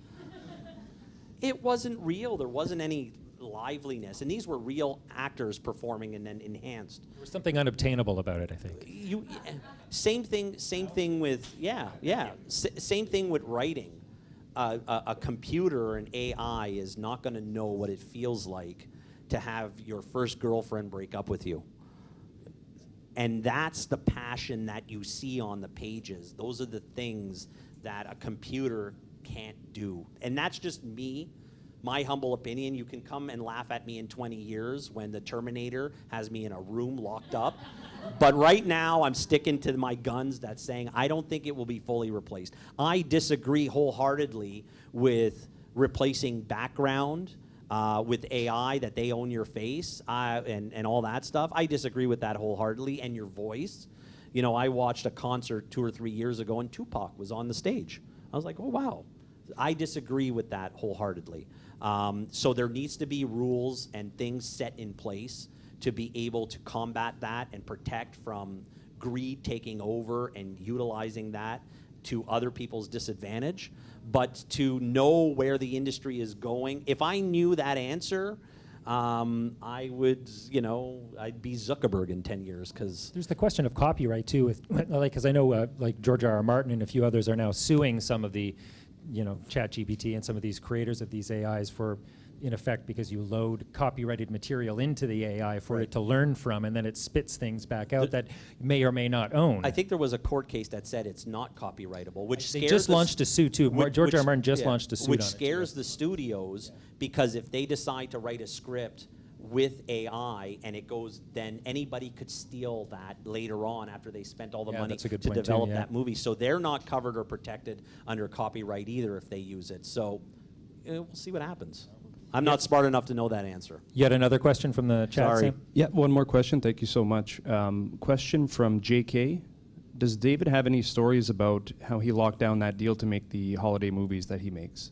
It wasn't real. There wasn't any liveliness, and these were real actors performing and then enhanced. There was something unobtainable about it, I think. Same thing with same thing with writing. A computer or an AI is not going to know what it feels like to have your first girlfriend break up with you. And that's the passion that you see on the pages. Those are the things that a computer can't do. And that's just me, my humble opinion. You can come and laugh at me in 20 years when the Terminator has me in a room locked up. But right now, I'm sticking to my guns that's saying I don't think it will be fully replaced. I disagree wholeheartedly with replacing background with AI, that they own your face and all that stuff. I disagree with that wholeheartedly, and your voice. You know, I watched a concert 2 or 3 years ago, and Tupac was on the stage. I was like, oh, wow. I disagree with that wholeheartedly. So there needs to be rules and things set in place to be able to combat that and protect from greed taking over and utilizing that to other people's disadvantage. But to know where the industry is going, if I knew that answer, I would, I'd be Zuckerberg in 10 years, because There's the question of copyright too, because I know like George R.R. Martin and a few others are now suing some of the, ChatGPT and some of these creators of these AIs for, in effect, because you load copyrighted material into the AI for it to learn from, and then it spits things back out that may or may not own. I think there was a court case that said it's not copyrightable, which They scares just the launched a suit too. George R. R. Martin just launched a suit which on it. scares the studios, because if they decide to write a script with AI and it goes, then anybody could steal that later on after they spent all the money that's a good to point too, develop yeah. that movie. So they're not covered or protected under copyright either if they use it. So we'll see what happens. I'm not smart enough to know that answer. Yet another question from the chat. Sorry. Sam? Yeah, one more question. Thank you so much. Question from JK. Does David have any stories about how he locked down that deal to make the holiday movies that he makes?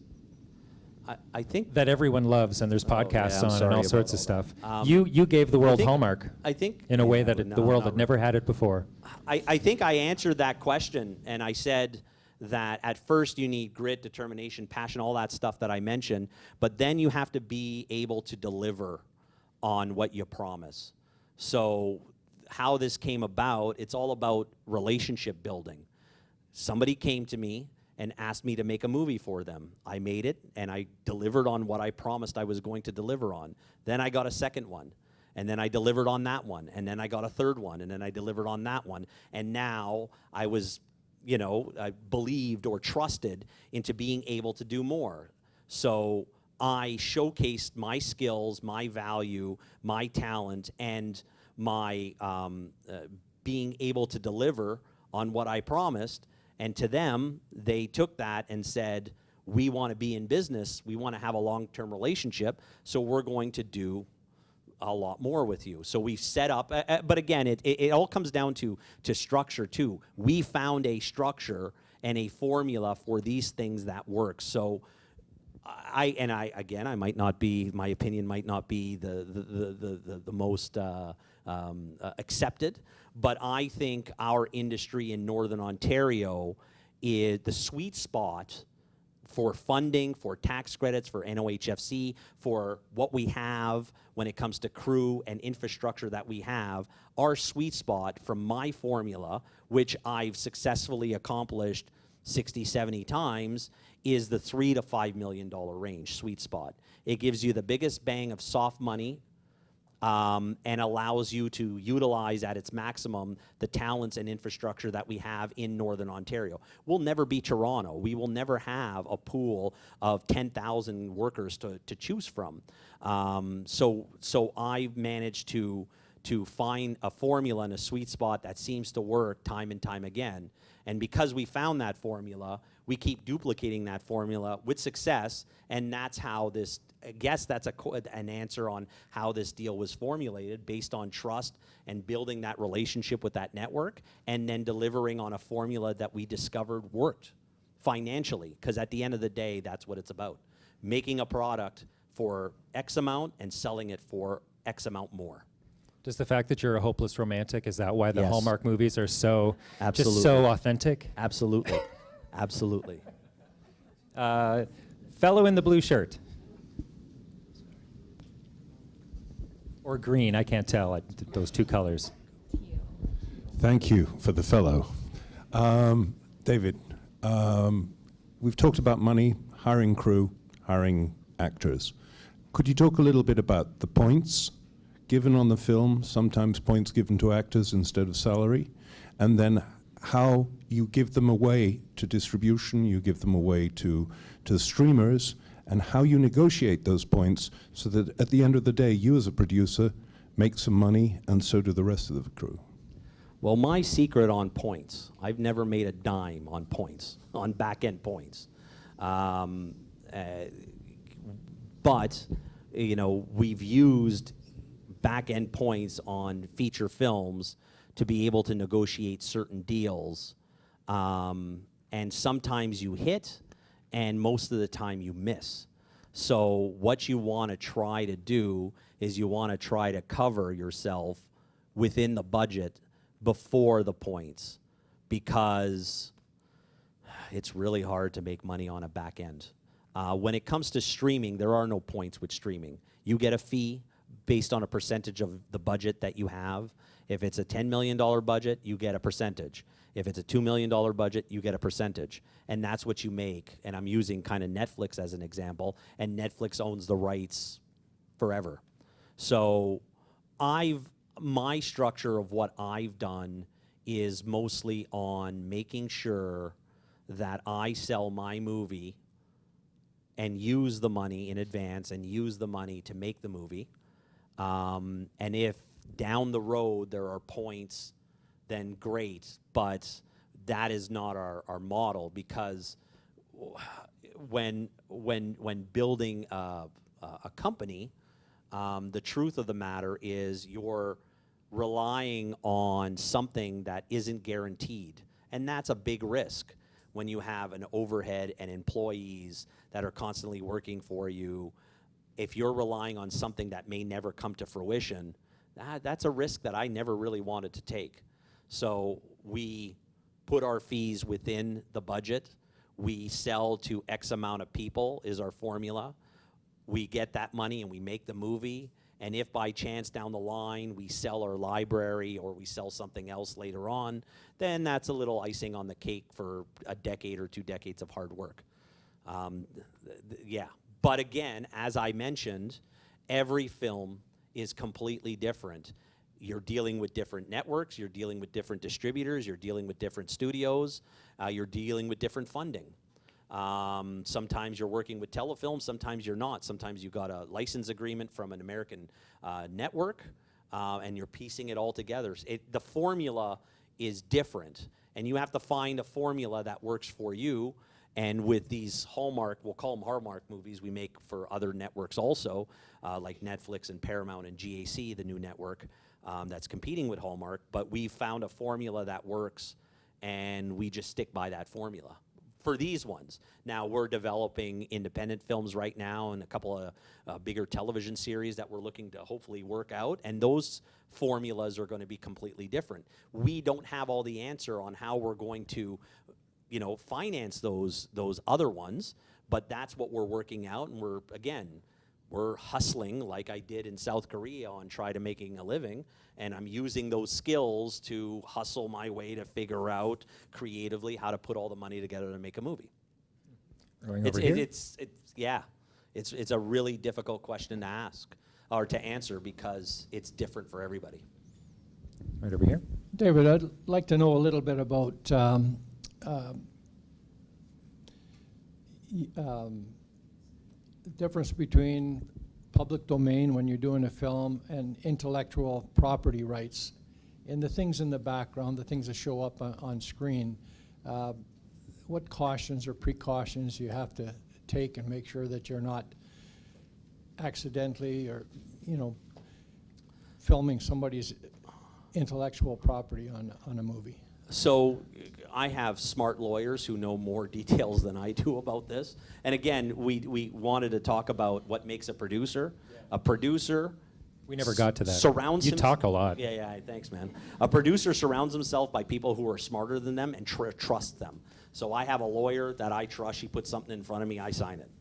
I think that everyone loves, and there's podcasts I'm on sorry and all about sorts of all stuff. that. You gave the world think- Hallmark I think in a way yeah, that no, the world not had never had it before. I think I answered that question, and I said that at first you need grit, determination, passion, all that stuff that I mentioned, but then you have to be able to deliver on what you promise. So how this came about, it's all about relationship building. Somebody came to me and asked me to make a movie for them. I made it, and I delivered on what I promised I was going to deliver on. Then I got a second one. And then I delivered on that one, and then I got a third one, and then I delivered on that one. And now I was, I believed or trusted into being able to do more. So I showcased my skills, my value, my talent, and my being able to deliver on what I promised. And to them, they took that and said, we want to be in business, we want to have a long-term relationship, so we're going to do a lot more with you. So we've set up, but again, it all comes down to structure too. We found a structure and a formula for these things that works. So I might not be, my opinion might not be the most accepted, but I think our industry in Northern Ontario is the sweet spot for funding, for tax credits, for NOHFC, for what we have when it comes to crew and infrastructure that we have. Our sweet spot from my formula, which I've successfully accomplished 60, 70 times, is the $3 to $5 million range, sweet spot. It gives you the biggest bang of soft money, and allows you to utilize at its maximum the talents and infrastructure that we have in Northern Ontario. We'll never be Toronto. We will never have a pool of 10,000 workers to choose from. So I've managed to find a formula and a sweet spot that seems to work time and time again. And because we found that formula, we keep duplicating that formula with success, and that's how this, I guess that's an answer on how this deal was formulated, based on trust and building that relationship with that network, and then delivering on a formula that we discovered worked financially, because at the end of the day, that's what it's about. Making a product for X amount and selling it for X amount more. Does the fact that you're a hopeless romantic, is that why the Yes. Hallmark movies are so Absolutely. just so authentic? Absolutely. Absolutely. Fellow in the blue shirt. Or green, I can't tell, those two colors. Thank you for the fellow. David, we've talked about money, hiring crew, hiring actors. Could you talk a little bit about the points given on the film, sometimes points given to actors instead of salary, and then how you give them away to distribution, you give them away to streamers, and how you negotiate those points so that at the end of the day, you as a producer make some money, and so do the rest of the crew? Well, my secret on points, I've never made a dime on points, on back-end points. But, we've used back-end points on feature films to be able to negotiate certain deals. And sometimes you hit, and most of the time you miss. So what you want to try to do is you want to try to cover yourself within the budget before the points, because it's really hard to make money on a back end. When it comes to streaming, there are no points with streaming. You get a fee based on a percentage of the budget that you have. If it's a $10 million budget, you get a percentage. If it's a $2 million budget, you get a percentage. And that's what you make. And I'm using kind of Netflix as an example, and Netflix owns the rights forever. So my structure of what I've done is mostly on making sure that I sell my movie and use the money in advance and use the money to make the movie. And if down the road there are points, then great, but that is not our model, because when building a company, the truth of the matter is you're relying on something that isn't guaranteed, and that's a big risk. when you have an overhead and employees that are constantly working for you. If you're relying on something that may never come to fruition, that's a risk that I never really wanted to take. So we put our fees within the budget. We sell to X amount of people is our formula. We get that money and we make the movie. And if by chance down the line we sell our library or we sell something else later on, then that's a little icing on the cake for a decade or 2 decades of hard work. Yeah. But again, as I mentioned, every film is completely different. You're dealing with different networks, you're dealing with different distributors, you're dealing with different studios, you're dealing with different funding. Sometimes you're working with telefilm, sometimes you're not. Sometimes you've got a license agreement from an American network, and you're piecing it all together. The formula is different, and you have to find a formula that works for you. And with these Hallmark, we'll call them Hallmark movies, we make for other networks also, like Netflix and Paramount and GAC, the new network that's competing with Hallmark. But we found a formula that works, and we just stick by that formula for these ones. Now we're developing independent films right now and a couple of bigger television series that we're looking to hopefully work out, and those formulas are going to be completely different. We don't have all the answer on how we're going to finance those other ones, but that's what we're working out, and we're hustling like I did in South Korea on try to making a living, and I'm using those skills to hustle my way to figure out creatively how to put all the money together to make a movie. It's a really difficult question to ask or to answer because it's different for everybody. Right over here. David, I'd like to know a little bit about the difference between public domain when you're doing a film and intellectual property rights and the things in the background, the things that show up on screen. What cautions or precautions you have to take and make sure that you're not accidentally or filming somebody's intellectual property on a movie? So I have smart lawyers who know more details than I do about this. And again, we wanted to talk about what makes a producer. Yeah. A producer... We never got to that. Surrounds you talk a lot. Yeah, thanks, man. A producer surrounds himself by people who are smarter than them and trust them. So I have a lawyer that I trust. She puts something in front of me, I sign it.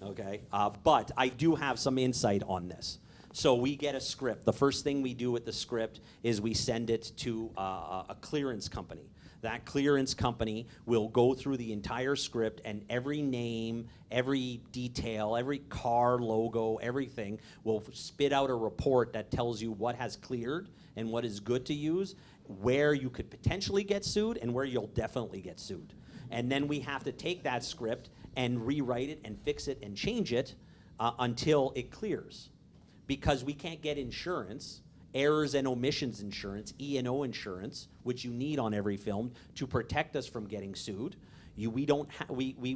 Okay? But I do have some insight on this. So we get a script. The first thing we do with the script is we send it to a clearance company. That clearance company will go through the entire script, and every name, every detail, every car logo, everything will spit out a report that tells you what has cleared and what is good to use, where you could potentially get sued and where you'll definitely get sued. And then we have to take that script and rewrite it and fix it and change it until it clears. Because we can't get insurance, errors and omissions insurance, E&O insurance, which you need on every film to protect us from getting sued. We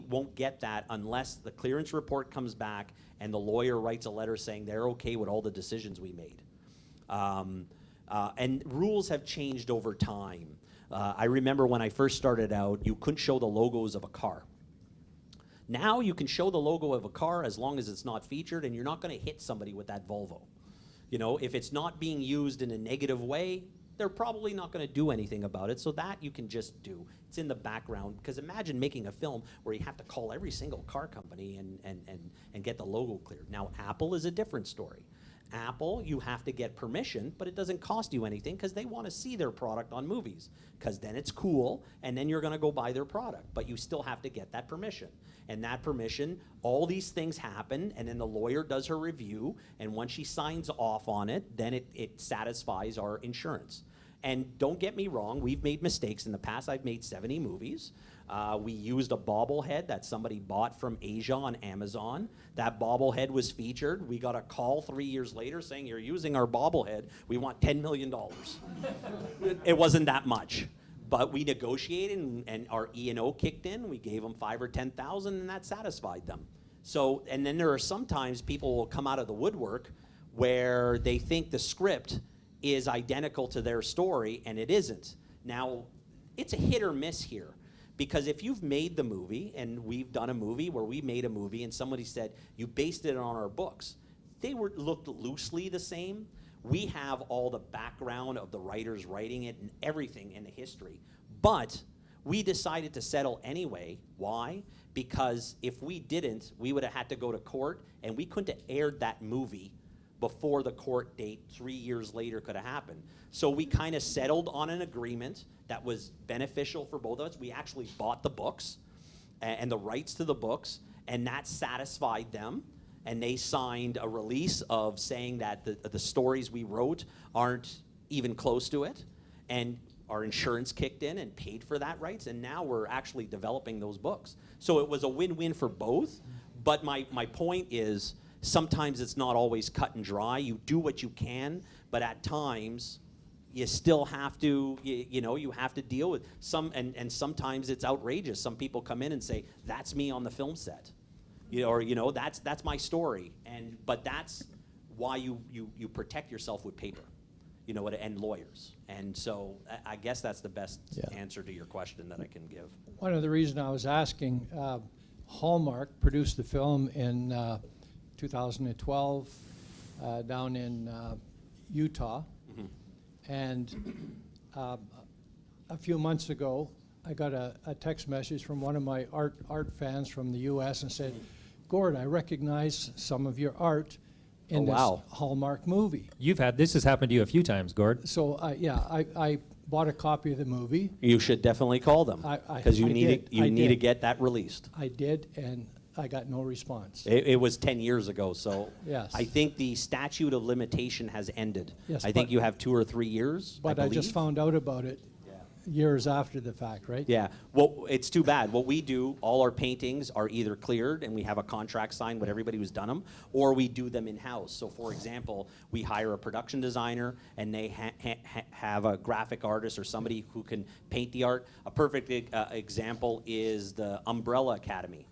won't get that unless the clearance report comes back and the lawyer writes a letter saying they're okay with all the decisions we made. And rules have changed over time. I remember when I first started out, you couldn't show the logos of a car. Now you can show the logo of a car as long as it's not featured, and you're not going to hit somebody with that Volvo. If it's not being used in a negative way, they're probably not going to do anything about it. So that you can just do. It's in the background. Because imagine making a film where you have to call every single car company and get the logo cleared. Now, Apple is a different story. Apple, you have to get permission, but it doesn't cost you anything because they want to see their product on movies, because then it's cool, and then you're going to go buy their product. But you still have to get that permission. And that permission, all these things happen, and then the lawyer does her review, and once she signs off on it, then it satisfies our insurance. And don't get me wrong, we've made mistakes in the past. I've made 70 movies. We used a bobblehead that somebody bought from Asia on Amazon. That bobblehead was featured. We got a call 3 years later saying, "You're using our bobblehead. We want $10 million. It wasn't that much. But we negotiated, and our E&O kicked in. We gave them $5,000 or $10,000, and that satisfied them. So, and then there are sometimes people will come out of the woodwork where they think the script is identical to their story, and it isn't. Now, it's a hit or miss here, Because if you've made the movie, and we've done a movie where we made a movie and somebody said, you based it on our books, they looked loosely the same. We have all the background of the writers writing it and everything in the history. But we decided to settle anyway. Why? Because if we didn't, we would have had to go to court, and we couldn't have aired that movie before the court date 3 years later could have happened. So we kind of settled on an agreement that was beneficial for both of us. We actually bought the books and the rights to the books, and that satisfied them. And they signed a release of saying that the stories we wrote aren't even close to it. And our insurance kicked in and paid for that rights, and now we're actually developing those books. So it was a win-win for both, but my point is, sometimes it's not always cut and dry. You do what you can, but at times, you still have to, you have to deal with some, and sometimes it's outrageous. Some people come in and say, that's me on the film set. Or that's my story. But that's why you protect yourself with paper. And lawyers. And so I guess that's the best answer to your question that I can give. One of the reasons I was asking, Hallmark produced the film in 2012 down in Utah. Mm-hmm. And a few months ago, I got a text message from one of my art fans from the U.S. and said, Gord, I recognize some of your art in this Hallmark movie. This has happened to you a few times, Gord. So I bought a copy of the movie. You should definitely call them because you need to get that released. I did, and I got no response. It was 10 years ago, so yes. I think the statute of limitation has ended. Yes, I think you have 2 or 3 years. But I just found out about it years after the fact, right? Yeah. Well, it's too bad. What we do, all our paintings are either cleared and we have a contract signed with everybody who's done them, or we do them in-house. So, for example, we hire a production designer and they have a graphic artist or somebody who can paint the art. A perfect example is the Umbrella Academy.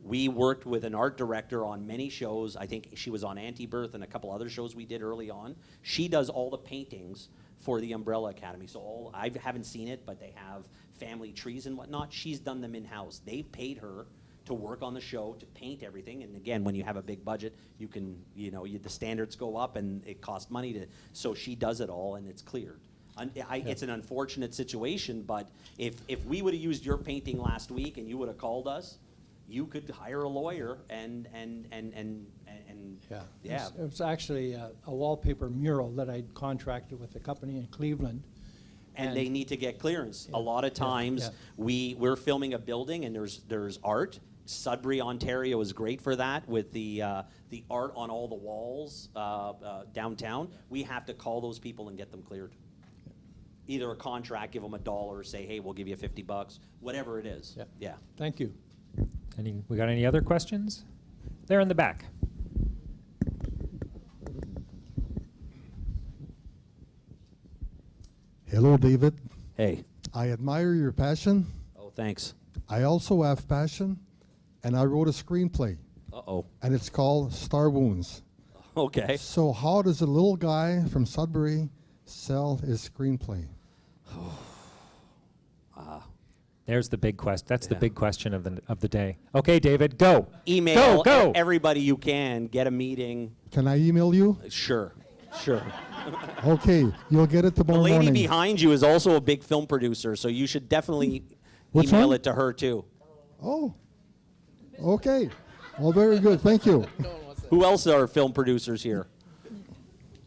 We worked with an art director on many shows. I think she was on Anti-Birth and a couple other shows we did early on. She does all the paintings for the Umbrella Academy. So I haven't seen it, but they have family trees and whatnot. She's done them in-house. They've paid her to work on the show, to paint everything. And again, when you have a big budget, you can, the standards go up and it costs money so she does it all and it's cleared. It's an unfortunate situation, but if we would have used your painting last week and you would have called us, you could hire a lawyer and It was actually a wallpaper mural that I'd contracted with a company in Cleveland. And they need to get clearance. A lot of times we're filming a building and there's art. Sudbury, Ontario is great for that with the art on all the walls downtown. We have to call those people and get them cleared. Either a contract, give them $1, say, hey, we'll give you $50, whatever it is. Yeah. Thank you. We got any other questions? There in the back. Hello, David. Hey. I admire your passion. Oh, thanks. I also have passion, and I wrote a screenplay. Uh-oh. And it's called Star Wounds. Okay. So how does a little guy from Sudbury sell his screenplay? There's the big question. That's the big question of the day. Okay, David, go. Email go. everybody you can. Get a meeting. Can I email you? Sure. Okay, you'll get it The tomorrow lady morning. behind you is also a big film producer, so you should definitely Which email one? it to her too. Oh, okay. Well, very good. Thank you. Who else are film producers here?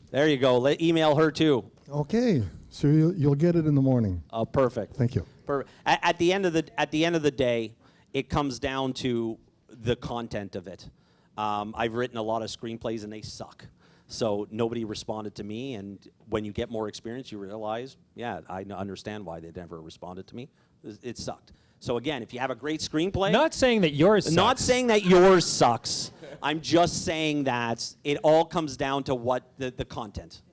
There you go. Email her too. Okay, so you'll get it in the morning. Oh, perfect. Thank you. At the end of the day, it comes down to the content of it. I've written a lot of screenplays and they suck. So nobody responded to me, and when you get more experience, you realize, I understand why they never responded to me. It sucked. So again, if you have a great screenplay, Not saying that yours sucks. not saying that yours sucks. I'm just saying that it all comes down to what the content.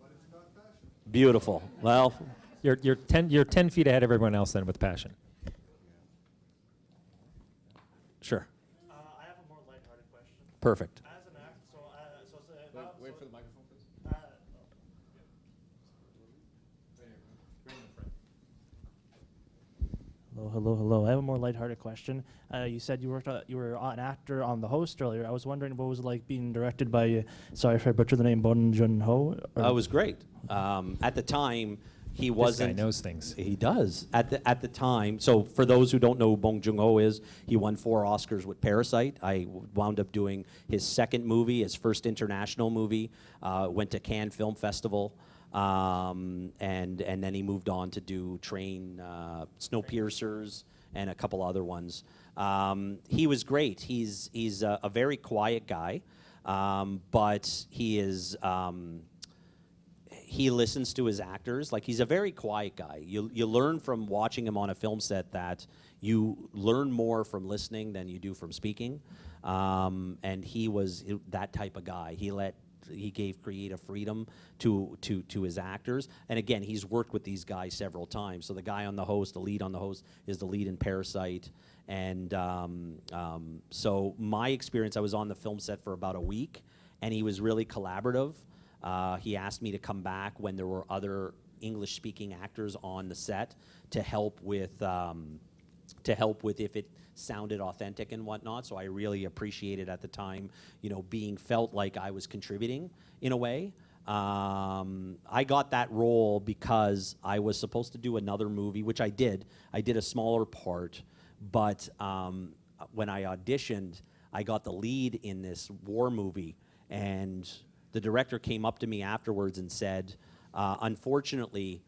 Beautiful. Well, You're 10 feet ahead of everyone else then with passion. sure. I have a more lighthearted question. Perfect. As an actor, Wait for the microphone, please. hello. I have a more lighthearted question. You said you were an actor on The Host earlier. I was wondering what was it like being directed by, sorry if I butchered the name, Bong Joon-ho? It was great. At the time, he This wasn't. guy knows things. He does. At the time, so for those who don't know who Bong Joon-ho is, he won 4 Oscars with Parasite. I wound up doing his second movie, his first international movie. Went to Cannes Film Festival, and then he moved on to do Train, Snowpiercers, and a couple other ones. He was great. He's a very quiet guy, but he is. He listens to his actors. Like, he's a very quiet guy. You learn from watching him on a film set that you learn more from listening than you do from speaking. And he was that type of guy. He gave creative freedom to his actors. And again, he's worked with these guys several times. So the guy on The Host, the lead on The Host, is the lead in Parasite. And so my experience, I was on the film set for about a week, and he was really collaborative. He asked me to come back when there were other English-speaking actors on the set to help with if it sounded authentic and whatnot. So I really appreciated at the time, being felt like I was contributing in a way. I got that role because I was supposed to do another movie, which I did. I did a smaller part, but when I auditioned, I got the lead in this war movie, and the director came up to me afterwards and said, unfortunately,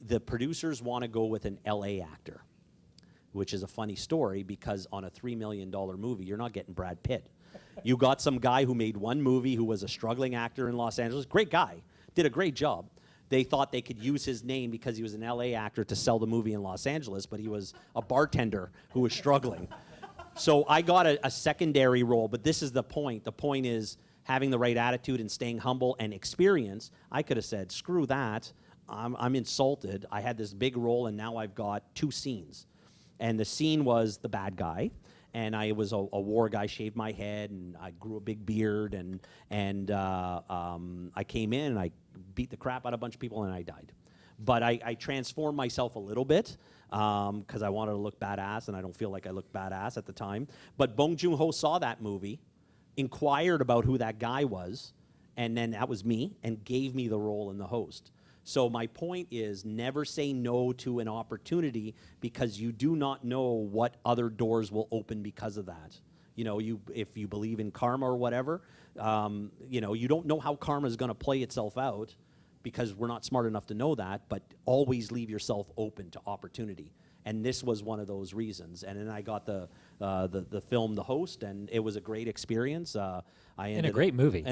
the producers want to go with an LA actor, which is a funny story because on a $3 million movie, you're not getting Brad Pitt. You got some guy who made one movie who was a struggling actor in Los Angeles. Great guy, did a great job. They thought they could use his name because he was an LA actor to sell the movie in Los Angeles, but he was a bartender who was struggling. So I got a secondary role, but this is the point. The point is, having the right attitude and staying humble and experience. I could have said, screw that, I'm insulted. I had this big role and now I've got 2 scenes. And the scene was the bad guy, and I was a war guy, shaved my head, and I grew a big beard, and I came in and I beat the crap out of a bunch of people and I died. But I transformed myself a little bit because I wanted to look badass, and I don't feel like I looked badass at the time. But Bong Joon-ho saw that movie, inquired about who that guy was, and then that was me, and gave me the role in The Host. So my point is, never say no to an opportunity because you do not know what other doors will open because of that. If you believe in karma or whatever, you don't know how karma is going to play itself out because we're not smart enough to know that, but always leave yourself open to opportunity. And this was one of those reasons. And then I got the film The Host, and it was a great experience. And a great movie.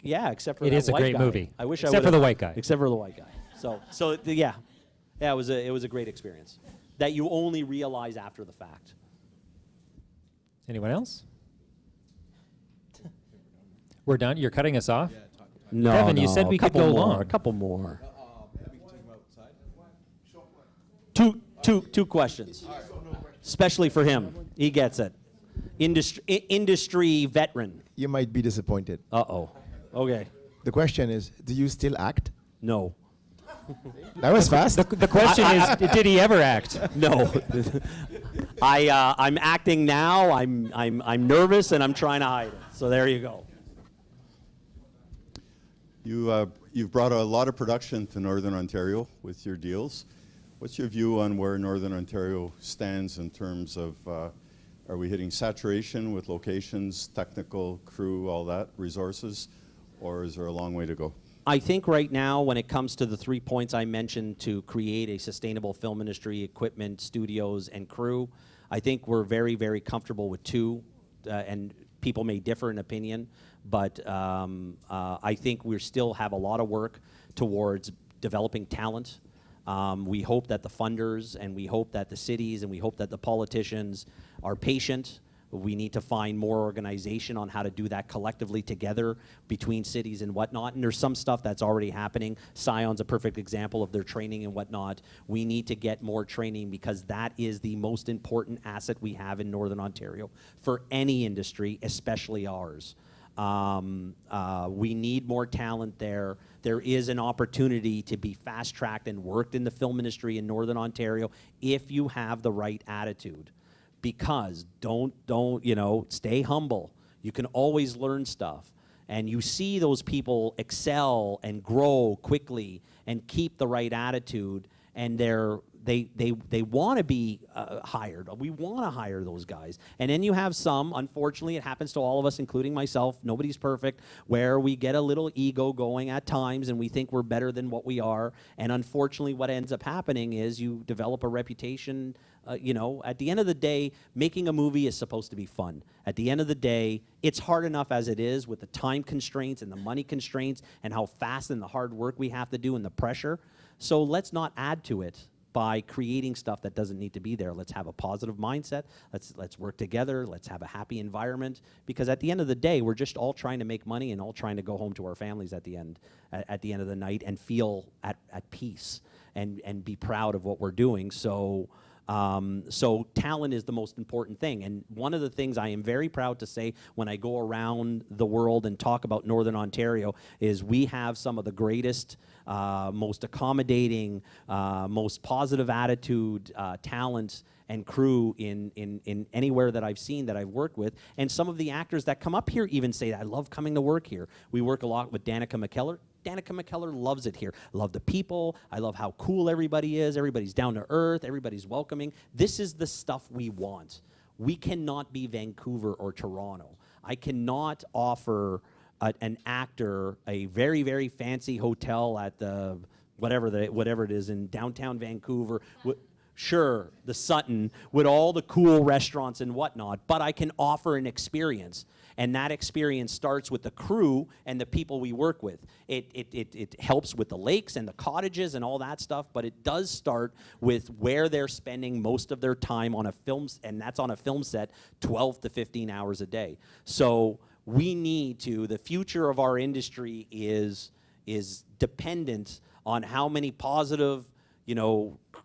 Yeah, except for It that is a white great guy. movie. I wish Except for the white guy. Except for the white guy. Yeah, it was a great experience that you only realize after the fact. Anyone else? We're done? You're cutting us off? No, Kevin, you said we could go long. A couple more. Two questions, especially for him. He gets it. Industry veteran. You might be disappointed. Uh-oh. Okay. The question is, do you still act? No. That was fast. The question is, did he ever act? No. I'm acting now. I'm nervous and I'm trying to hide it. So there you go. You've brought a lot of production to Northern Ontario with your deals. What's your view on where Northern Ontario stands in terms of, are we hitting saturation with locations, technical, crew, all that, resources, or is there a long way to go? I think right now, when it comes to the 3 points I mentioned to create a sustainable film industry, equipment, studios, and crew, I think we're very, very comfortable with 2, and people may differ in opinion, but I think we still have a lot of work towards developing talent. We hope that the funders, and we hope that the cities, and we hope that the politicians are patient. We need to find more organization on how to do that collectively together between cities and whatnot. And there's some stuff that's already happening. Scion's a perfect example of their training and whatnot. We need to get more training because that is the most important asset we have in Northern Ontario for any industry, especially ours. We need more talent there. There is an opportunity to be fast-tracked and worked in the film industry in Northern Ontario if you have the right attitude. Because don't stay humble. You can always learn stuff. And you see those people excel and grow quickly and keep the right attitude, and they want to be hired. We want to hire those guys. And then you have some, unfortunately, it happens to all of us, including myself, nobody's perfect, where we get a little ego going at times and we think we're better than what we are. And unfortunately, what ends up happening is you develop a reputation. At the end of the day, making a movie is supposed to be fun. At the end of the day, it's hard enough as it is with the time constraints and the money constraints and how fast and the hard work we have to do and the pressure. So let's not add to it by creating stuff that doesn't need to be there. Let's have a positive mindset. Let's work together. Let's have a happy environment. Because at the end of the day, we're just all trying to make money and all trying to go home to our families at the end of the night and feel at peace and be proud of what we're doing. So talent is the most important thing. And one of the things I am very proud to say when I go around the world and talk about Northern Ontario is we have some of the greatest, most accommodating, most positive attitude, talent and crew in anywhere that I've seen, that I've worked with. And some of the actors that come up here even say, I love coming to work here. We work a lot with Danica McKellar. Danica McKellar loves it here. I love the people. I love how cool everybody is. Everybody's down to earth. Everybody's welcoming. This is the stuff we want. We cannot be Vancouver or Toronto. I cannot offer an actor a very, very fancy hotel at the whatever it is in downtown Vancouver. Sure, the Sutton, with all the cool restaurants and whatnot, but I can offer an experience. And that experience starts with the crew and the people we work with. It helps with the lakes and the cottages and all that stuff, but it does start with where they're spending most of their time on a film, and that's on a film set 12 to 15 hours a day. So we need to, the future of our industry is dependent on how many positive,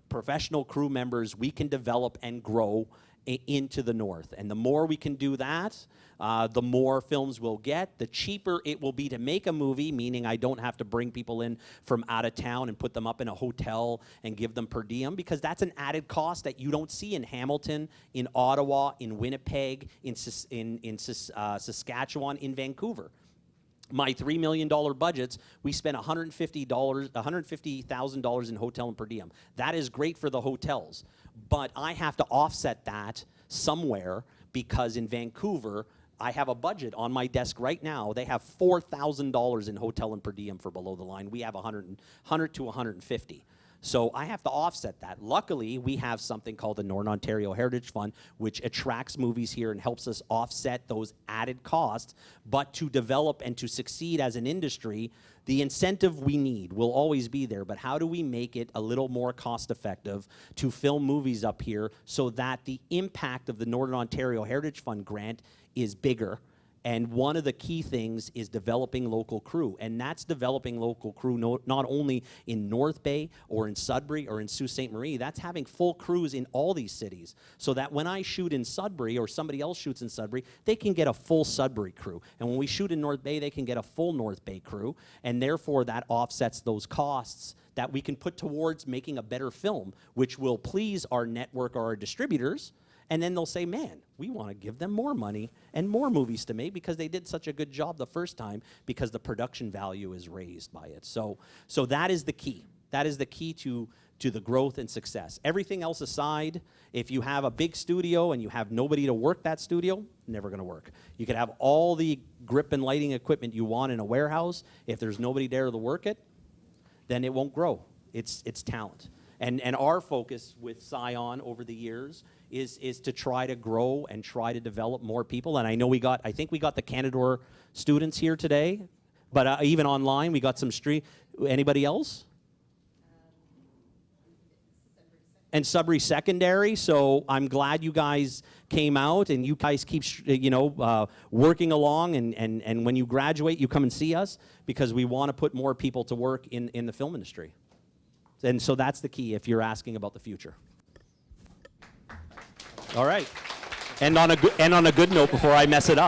professional crew members we can develop and grow into the north. And the more we can do that, the more films we'll get, the cheaper it will be to make a movie, meaning I don't have to bring people in from out of town and put them up in a hotel and give them per diem, because that's an added cost that you don't see in Hamilton, in Ottawa, in Winnipeg, in Saskatchewan, in Vancouver. My $3 million budgets, we spent $150,000 in hotel and per diem. That is great for the hotels, but I have to offset that somewhere, because in Vancouver, I have a budget on my desk right now. They have $4,000 in hotel and per diem for below the line. We have 100 to 150. So I have to offset that. Luckily, we have something called the Northern Ontario Heritage Fund, which attracts movies here and helps us offset those added costs. But to develop and to succeed as an industry, the incentive we need will always be there. But how do we make it a little more cost effective to film movies up here so that the impact of the Northern Ontario Heritage Fund grant is bigger? And one of the key things is developing local crew. And that's developing local crew not only in North Bay or in Sudbury or in Sault Ste. Marie, that's having full crews in all these cities. So that when I shoot in Sudbury or somebody else shoots in Sudbury, they can get a full Sudbury crew. And when we shoot in North Bay, they can get a full North Bay crew. And therefore that offsets those costs that we can put towards making a better film, which will please our network or our distributors. And then they'll say, man, we want to give them more money and more movies to make because they did such a good job the first time, because the production value is raised by it. So that is the key. That is the key to the growth and success. Everything else aside, if you have a big studio and you have nobody to work that studio, never going to work. You could have all the grip and lighting equipment you want in a warehouse. If there's nobody there to work it, then it won't grow. It's talent. And our focus with Scion over the years is to try to grow and try to develop more people. And I know I think we got the Canadore students here today, but even online we got some anybody else? And Sudbury Secondary. So I'm glad you guys came out and you guys keep working along, and when you graduate you come and see us, because we want to put more people to work in the film industry. And so that's the key if you're asking about the future. All right. And on a good note before I mess it up.